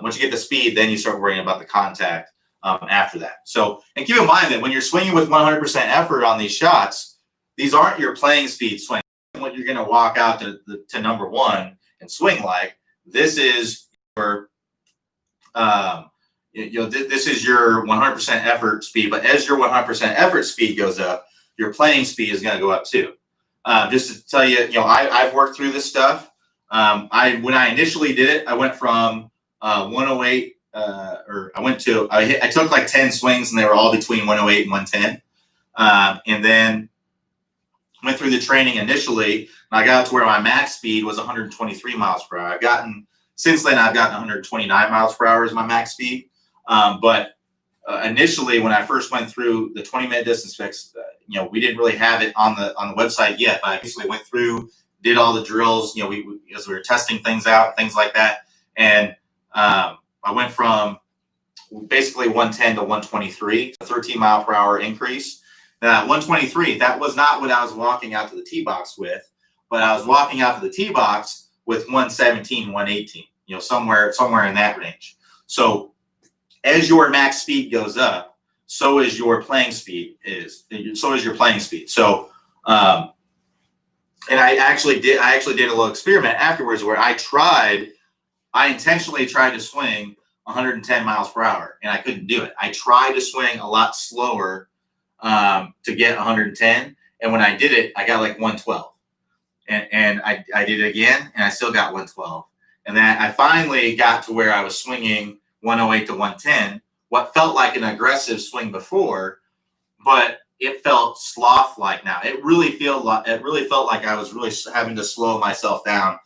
once you get the speed, then you start worrying about the contact after that. So, and keep in mind that when you're swinging with 100% effort on these shots, these aren't your playing speed swing. What you're going to walk out to number one and swing like. This is your, this is your 100% effort speed. But as your 100% effort speed goes up, your playing speed is going to go up too. Just to tell you, I've worked through this stuff. When I initially did it, I went from 108, I took like 10 swings and they were all between 108 and 110. And then went through the training initially, and I got to where my max speed was 123 miles per hour. Since then, I've gotten 129 miles per hour as my max speed. But initially, when I first went through the 20-minute distance fix, we didn't really have it on the website yet. But I basically went through, did all the drills. As we were testing things out, things like that, and I went from basically 110 to 123, a 13 mile per hour increase. Now, 123, that was not what I was walking out to the tee box with, but I was walking out to the tee box with 117, 118, somewhere in that range. So as your max speed goes up, so is your playing speed So, and I actually did a little experiment afterwards where I intentionally tried to swing 110 miles per hour, and I couldn't do it. I tried to swing a lot slower to get 110, and when I did it, I got like 112. And I did it again, and I still got 112. And then I finally got to where I was swinging 108 to 110, what felt like an aggressive swing before, but it felt sloth-like now. It really felt like I was really having to slow myself down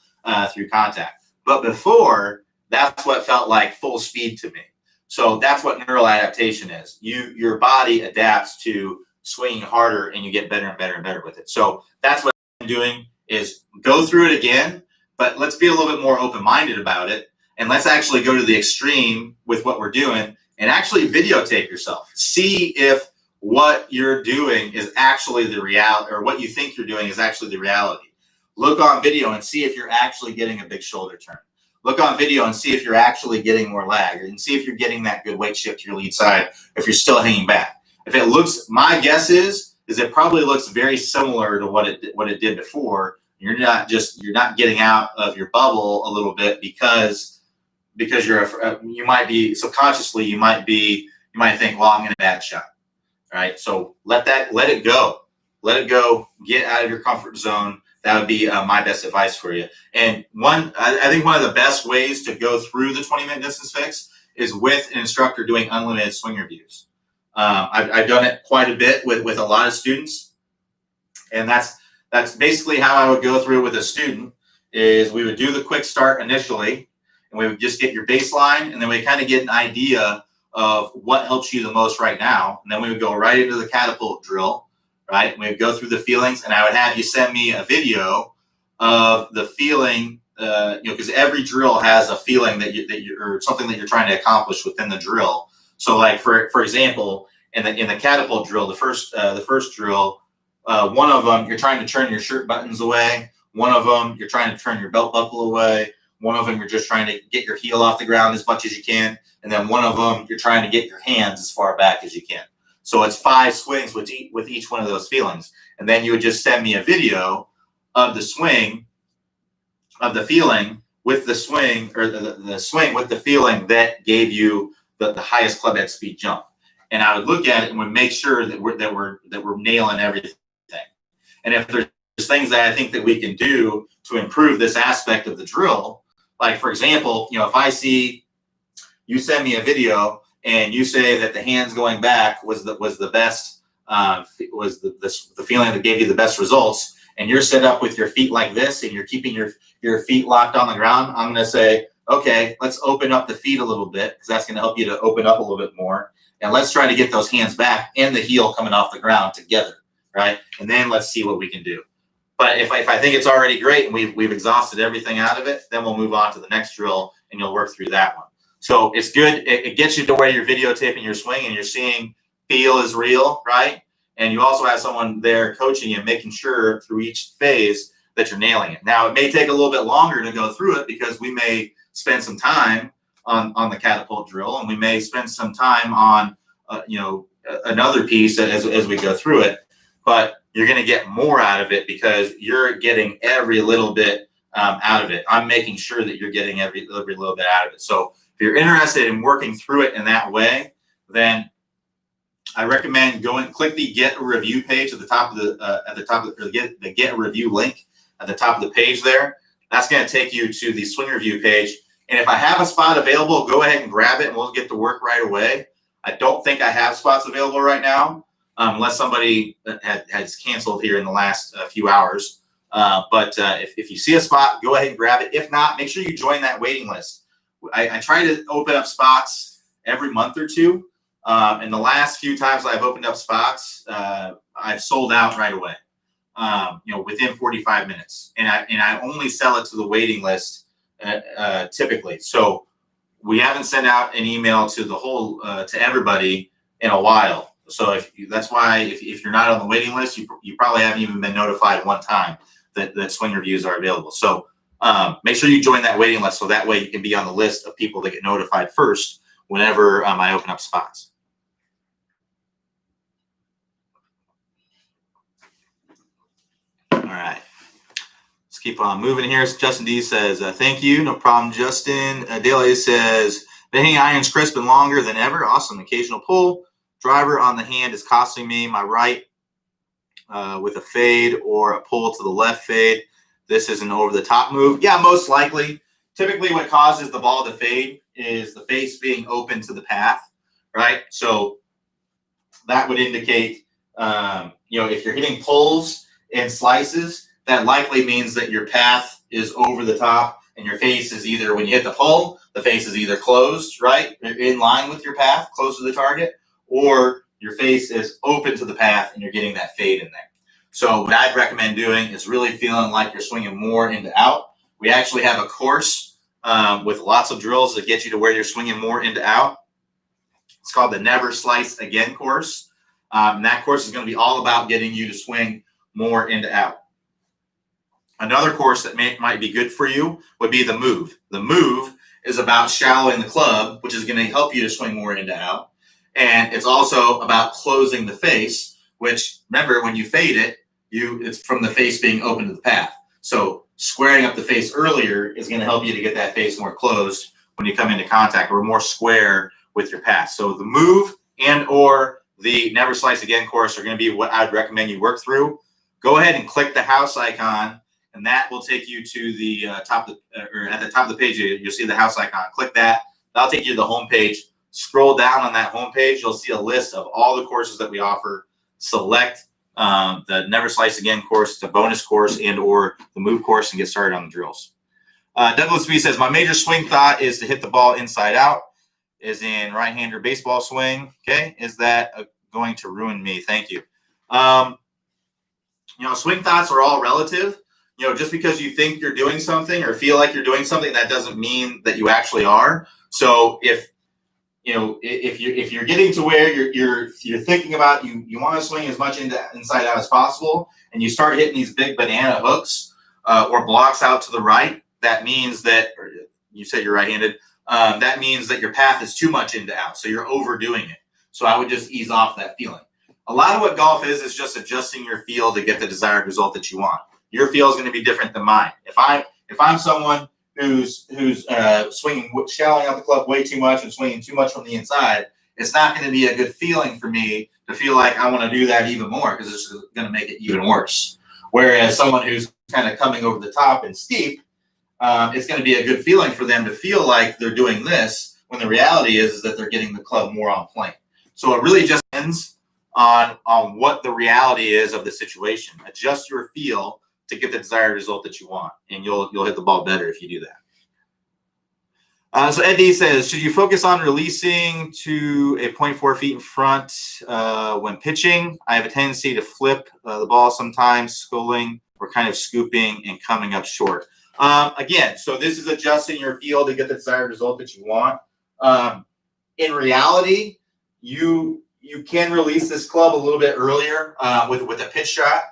through contact. But before, that's what felt like full speed to me. So that's what neural adaptation is. Your body adapts to swinging harder, and you get better and better and better with it. So that's what I'm doing, is go through it again, but let's be a little bit more open-minded about it, and let's actually go to the extreme with what we're doing and actually videotape yourself. See if what you're doing is actually the reality, or what you think you're doing is actually the reality. Look on video and see if you're actually getting a big shoulder turn. Look on video and see if you're actually getting more lag, and see if you're getting that good weight shift to your lead side, if you're still hanging back. If it looks, my guess is it probably looks very similar to what it did before. You're not getting out of your bubble a little bit because you might be subconsciously, you might think, well, I'm in a bad shot. All right. So let it go. Get out of your comfort zone. That would be my best advice for you. And I think one of the best ways to go through the 20-minute distance fix is with an instructor doing unlimited swing reviews. I've done it quite a bit with a lot of students, and that's basically how I would go through it with a student. Is we would do the quick start initially, and we would just get your baseline, and then we kind of get an idea of what helps you the most right now, and then we would go right into the catapult drill. Right, and we would go through the feelings, and I would have you send me a video of the feeling, because every drill has a feeling or something that you're trying to accomplish within the drill. So, like for example, in the catapult drill, the first drill, one of them you're trying to turn your shirt buttons away. One of them you're trying to turn your belt buckle away. One of them you're just trying to get your heel off the ground as much as you can, and then one of them you're trying to get your hands as far back as you can. So it's 5 swings with each one of those feelings. And then you would just send me a video of the swing, of the feeling with the swing, or the swing with the feeling that gave you the highest club head speed jump. And I would look at it and would make sure that we're nailing everything. And if there's things that I think that we can do to improve this aspect of the drill, like for example, if I see you send me a video and you say that the hands going back was the best, was the feeling that gave you the best results, and you're set up with your feet like this and you're keeping your feet locked on the ground, I'm going to say, okay, let's open up the feet a little bit, because that's going to help you to open up a little bit more, and let's try to get those hands back and the heel coming off the ground together, right? And then let's see what we can do. But if I think it's already great and we've exhausted everything out of it, then we'll move on to the next drill and you'll work through that one. So it's good. It gets you to where you're videotaping your swing and you're seeing feel is real, right? And you also have someone there coaching you, making sure through each phase that you're nailing it. Now, it may take a little bit longer to go through it because we may spend some time on the catapult drill, and we may spend some time on, another piece as we go through it. But you're going to get more out of it because you're getting every little bit out of it. I'm making sure that you're getting every little bit out of it. So if you're interested in working through it in that way, then I recommend click the Get a Review page at the top of the Get a Review link at the top of the page there. That's going to take you to the swing review page. And if I have a spot available, go ahead and grab it and we'll get to work right away. I don't think I have spots available right now, unless somebody has canceled here in the last few hours. But if you see a spot, go ahead and grab it. If not, make sure you join that waiting list. I try to open up spots every month or two. And the last few times I've opened up spots, I've sold out right away, within 45 minutes. And I only sell it to the waiting list typically. So we haven't sent out an email to the whole to everybody in a while. So that's why if you're not on the waiting list, you probably haven't even been notified one time that swing reviews are available. So make sure you join that waiting list so that way you can be on the list of people that get notified first whenever I open up spots. All right. Let's keep on moving here. Justin D says, thank you. No problem, Justin. Dale says, the hanging iron's crisp and longer than ever. Awesome. Occasional pull. Driver on the hand is costing me my right with a fade or a pull to the left fade. This is an over-the-top move. Yeah, most likely. Typically what causes the ball to fade is the face being open to the path, right? So that would indicate, if you're hitting pulls and slices, that likely means that your path is over the top and your face is either, when you hit the pull, the face is either closed, right, in line with your path, close to the target, or your face is open to the path and you're getting that fade in there. So what I'd recommend doing is really feeling like you're swinging more into out. We actually have a course with lots of drills that get you to where you're swinging more into out. It's called the Never Slice Again course. And that course is going to be all about getting you to swing more into out. Another course that might be good for you would be the move. The move is about shallowing the club, which is going to help you to swing more into out. And it's also about closing the face, which, remember, when you fade it, it's from the face being open to the path. So squaring up the face earlier is going to help you to get that face more closed when you come into contact, or more square with your path. So the move and or the Never Slice Again course are going to be what I'd recommend you work through. Go ahead and click the house icon, and that will take you to the top of the page. You'll see the house icon. Click that. That'll take you to the home page. Scroll down on that home page. You'll see a list of all the courses that we offer. Select the Never Slice Again course, the bonus course, and or the move course, and get started on the drills. Douglas B says, my major swing thought is to hit the ball inside out, is in right-hander baseball swing. Okay, is that going to ruin me? Thank you. Swing thoughts are all relative. Just because you think you're doing something or feel like you're doing something, that doesn't mean that you actually are. So if you're getting to where you're thinking about you want to swing as much inside out as possible, and you start hitting these big banana hooks or blocks out to the right, that means that, or you said you're right-handed, that means that your path is too much into out, so you're overdoing it. So I would just ease off that feeling. A lot of what golf is just adjusting your feel to get the desired result that you want. Your feel is going to be different than mine. If I'm someone who's swinging, shallowing out the club way too much and swinging too much from the inside, it's not going to be a good feeling for me to feel like I want to do that even more, because it's going to make it even worse. Whereas someone who's kind of coming over the top and steep, it's going to be a good feeling for them to feel like they're doing this, when the reality is that they're getting the club more on plane. So it really just depends on what the reality is of the situation. Adjust your feel to get the desired result that you want, and you'll hit the ball better if you do that. So Ed D says, should you focus on releasing to a 0.4 feet in front when pitching? I have a tendency to flip the ball sometimes, schooling or kind of scooping and coming up short. Again, so this is adjusting your feel to get the desired result that you want. In reality, you can release this club a little bit earlier with a pitch shot.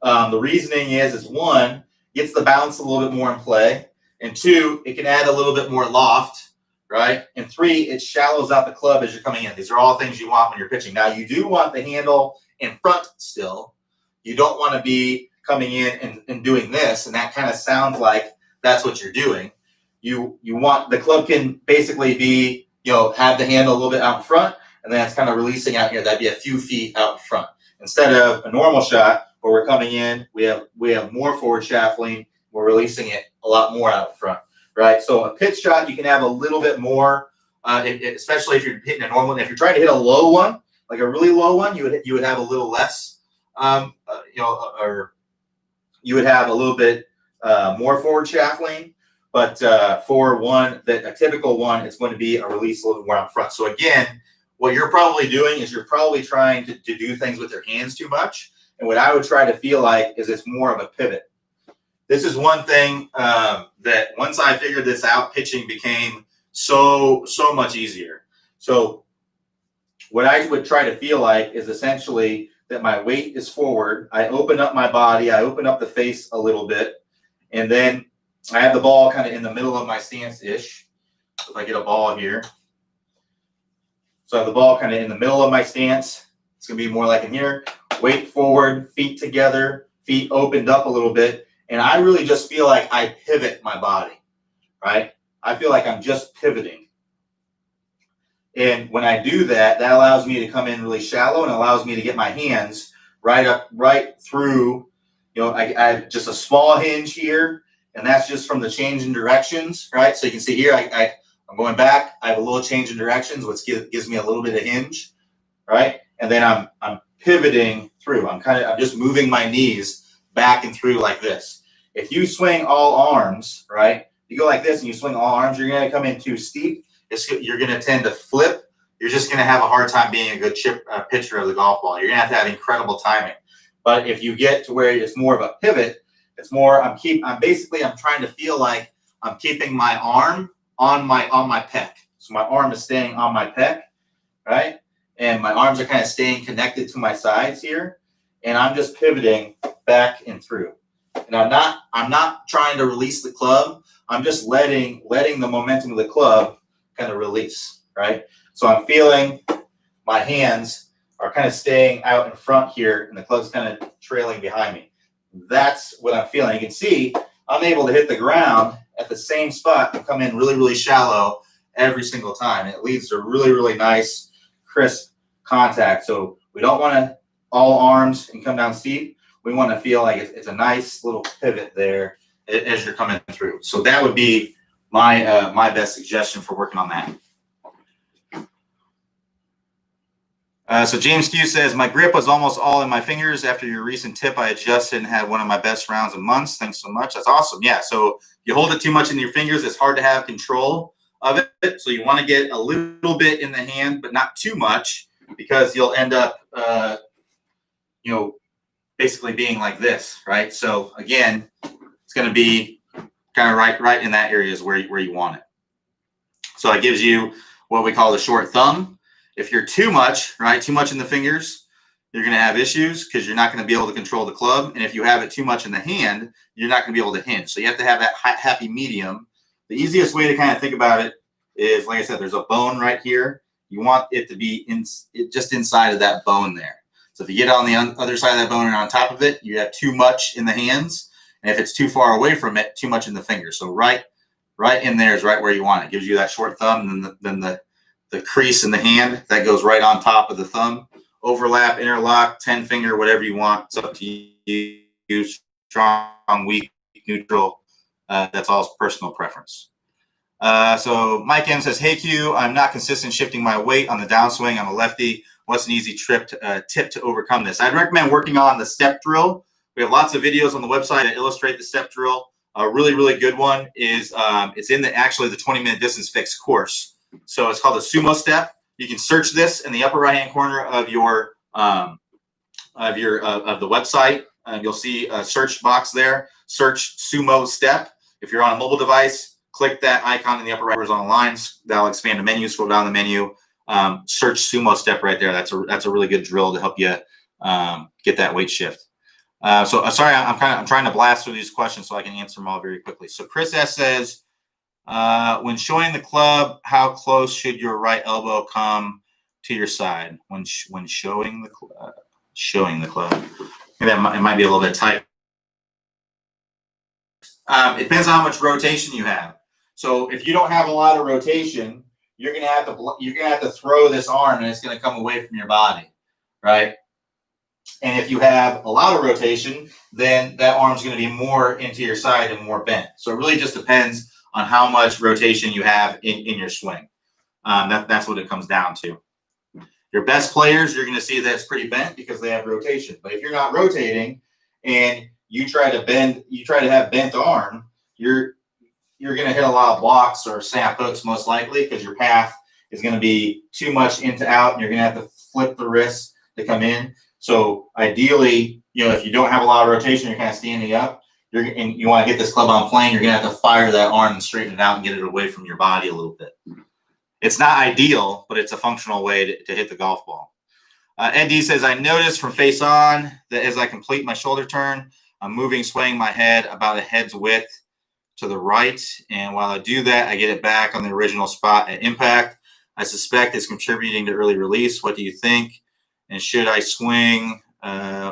The reasoning is one, gets the bounce a little bit more in play, and two, it can add a little bit more loft, right? And three, it shallows out the club as you're coming in. These are all things you want when you're pitching. Now, you do want the handle in front still. You don't want to be coming in and doing this, and that kind of sounds like that's what you're doing. You want the club can basically be, have the handle a little bit out in front, and then it's kind of releasing out here. That'd be a few feet out in front. Instead of a normal shot where we're coming in, we have more forward shaft lean, we're releasing it a lot more out in front, right? So a pitch shot, you can have a little bit more, especially if you're hitting a normal one. If you're trying to hit a low one, like a really low one, you would have a little less, or you would have a little bit more forward shaft lean. But for a typical one, it's going to be a release a little bit more out front. So again, what you're probably doing is you're probably trying to do things with your hands too much. And what I would try to feel like is it's more of a pivot. This is one thing that once I figured this out, pitching became so much easier. So what I would try to feel like is essentially that my weight is forward. I open up my body. I open up the face a little bit. And then I have the ball kind of in the middle of my stance-ish. If I get a ball here. So I have the ball kind of in the middle of my stance. It's going to be more like in here. Weight forward, feet together, feet opened up a little bit. And I really just feel like I pivot my body, right? I feel like I'm just pivoting. And when I do that, that allows me to come in really shallow and allows me to get my hands right through, I have just a small hinge here, and that's just from the change in directions, right? So you can see here, I'm going back. I have a little change in directions, which gives me a little bit of hinge, right? And then I'm pivoting through. I'm just moving my knees back and through like this. If you swing all arms, right? You go like this and you swing all arms, you're going to come in too steep. You're going to tend to flip. You're just going to have a hard time being a good pitcher of the golf ball. You're going to have incredible timing. But if you get to where it's more of a pivot, it's more. I'm trying to feel like I'm keeping my arm on my pec. So my arm is staying on my pec, right? And my arms are kind of staying connected to my sides here, and I'm just pivoting back and through. And I'm not trying to release the club. I'm just letting the momentum of the club kind of release, right? So I'm feeling my hands are kind of staying out in front here, and the club's kind of trailing behind me. That's what I'm feeling. You can see I'm able to hit the ground at the same spot and come in really, really shallow every single time. It leads to really, really nice, crisp contact. So we don't want to all arms and come down steep. We want to feel like it's a nice little pivot there as you're coming through. So that would be my best suggestion for working on that. So James Q says, my grip was almost all in my fingers. After your recent tip, I adjusted and had one of my best rounds in months. Thanks so much. That's awesome. Yeah, so you hold it too much in your fingers, it's hard to have control of it. So you want to get a little bit in the hand, but not too much, because you'll end up, basically being like this, right? So again, it's going to be kind of right in that area is where you want it. So it gives you what we call the short thumb. If you're too much in the fingers, you're going to have issues because you're not going to be able to control the club. And if you have it too much in the hand, you're not going to be able to hinge. So you have to have that happy medium. The easiest way to kind of think about it is, like I said, there's a bone right here. You want it to be just inside of that bone there. So if you get on the other side of that bone and on top of it, you have too much in the hands. And if it's too far away from it, too much in the fingers. So right in there is right where you want it. It gives you that short thumb, and then the crease in the hand that goes right on top of the thumb. Overlap, interlock, 10-finger, whatever you want. It's up to you. Strong, weak, neutral. That's all personal preference. So Mike M says, hey Q, I'm not consistent shifting my weight on the downswing. I'm a lefty. What's an easy tip to overcome this? I'd recommend working on the step drill. We have lots of videos on the website that illustrate the step drill. A really, really good one is it's in the 20-minute distance fixed course. So it's called the sumo step. You can search this in the upper right-hand corner of the website. You'll see a search box there. Search sumo step. If you're on a mobile device, click that icon in the upper right horizontal lines. That'll expand the menu. Scroll down the menu. Search sumo step right there. That's a really good drill to help you get that weight shift. Sorry, I'm trying to blast through these questions so I can answer them all very quickly. So Chris S says, when showing the club, how close should your right elbow come to your side when showing the club? Maybe it might be a little bit tight. It depends on how much rotation you have. So if you don't have a lot of rotation, you're gonna have to throw this arm, and it's gonna come away from your body, right? And if you have a lot of rotation, then that arm's going to be more into your side and more bent. So it really just depends on how much rotation you have in your swing. That's what it comes down to. Your best players, you're going to see that it's pretty bent because they have rotation. But if you're not rotating and you try to have bent arm, you're going to hit a lot of blocks or snap hooks most likely because your path is going to be too much into out, and you're going to have to flip the wrist to come in. So ideally, if you don't have a lot of rotation, you're kind of standing up, and you want to get this club on plane, you're going to have to fire that arm and straighten it out and get it away from your body a little bit. It's not ideal, but it's a functional way to hit the golf ball. ND says, I noticed from face on that as I complete my shoulder turn, I'm swaying my head about a head's width to the right. And while I do that, I get it back on the original spot at impact. I suspect it's contributing to early release. What do you think? And should I swing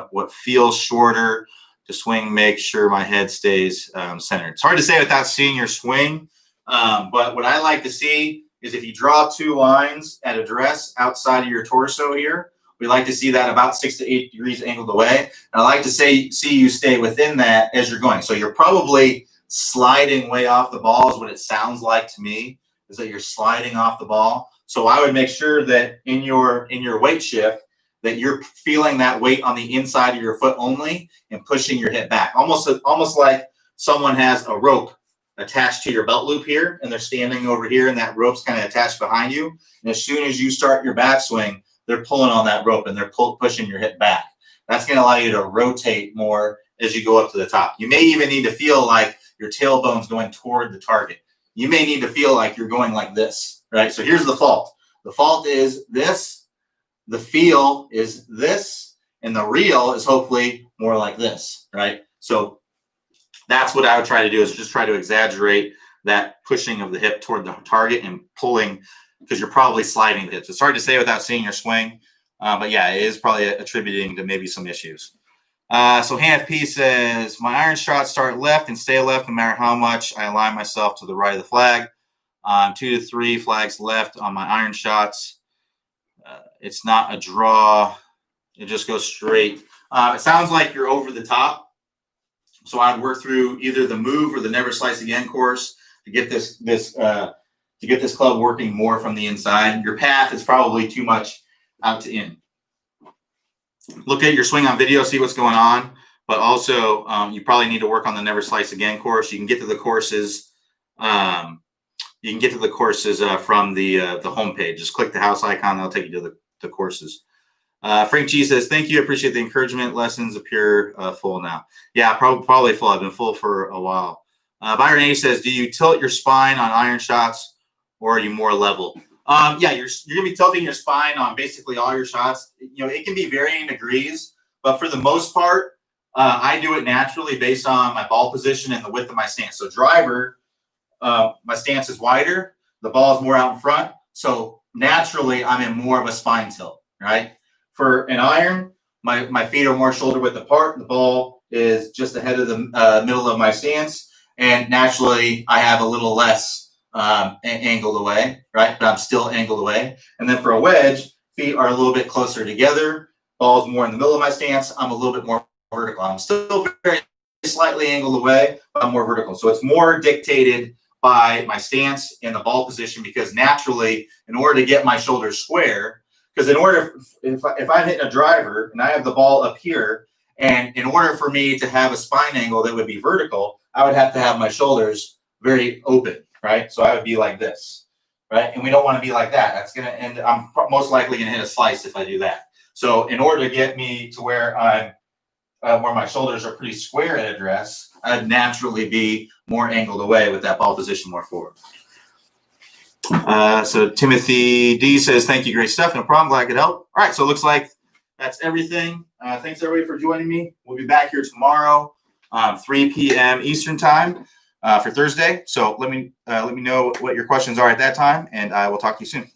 what feels shorter to swing, make sure my head stays centered? It's hard to say without seeing your swing, but what I like to see is if you draw 2 lines at address outside of your torso here, we like to see that about 6 to 8 degrees angled away. And I like to see you stay within that as you're going. So you're probably sliding way off the ball is what it sounds like to me, is that you're sliding off the ball. So I would make sure that in your weight shift, that you're feeling that weight on the inside of your foot only and pushing your hip back. Almost like someone has a rope attached to your belt loop here, and they're standing over here, and that rope's kind of attached behind you. And as soon as you start your backswing, they're pulling on that rope, and they're pushing your hip back. That's going to allow you to rotate more as you go up to the top. You may even need to feel like your tailbone's going toward the target. You may need to feel like you're going like this, right? So here's the fault. The fault is this. The feel is this, and the real is hopefully more like this, right? So that's what I would try to do, is just try to exaggerate that pushing of the hip toward the target and pulling, because you're probably sliding the hips. It's hard to say without seeing your swing, but yeah, it is probably attributing to maybe some issues. So HanFP says, my iron shots start left and stay left no matter how much I align myself to the right of the flag. 2 to 3 flags left on my iron shots. It's not a draw. It just goes straight. It sounds like you're over the top. So I'd work through either the move or the never slice again course to get this club working more from the inside. Your path is probably too much out to in. Look at your swing on video, see what's going on. But also, you probably need to work on the never slice again course. You can get to the courses. From the homepage. Just click the house icon. That'll take you to the courses. Frank G says, thank you. I appreciate the encouragement. Lessons appear full now. Yeah, probably full. I've been full for a while. Byron A says, do you tilt your spine on iron shots, or are you more level? Yeah, you're going to be tilting your spine on basically all your shots. It can be varying degrees, but for the most part, I do it naturally based on my ball position and the width of my stance. So driver, my stance is wider, the ball is more out in front, so naturally I'm in more of a spine tilt, right? For an iron, my feet are more shoulder width apart, the ball is just ahead of the middle of my stance, and naturally I have a little less angled away, right? But I'm still angled away. And then for a wedge, feet are a little bit closer together, ball's more in the middle of my stance, I'm a little bit more vertical. I'm still very slightly angled away, but I'm more vertical. So it's more dictated by my stance and the ball position, because naturally, in order to get my shoulders square, because if I'm hitting a driver and I have the ball up here, and in order for me to have a spine angle that would be vertical, I would have to have my shoulders very open, right? So I would be like this, right? And we don't want to be like that. That's going to end, I'm most likely going to hit a slice if I do that. So in order to get me to where I'm where my shoulders are pretty square at address, naturally be more angled away with that ball position more forward. So Timothy D says, thank you, great stuff. No problem, glad I could help. All right, so it looks like that's everything. Thanks everybody for joining me. We'll be back here tomorrow, 3 p.m. Eastern time for Thursday. So let me know what your questions are at that time, and I will talk to you soon.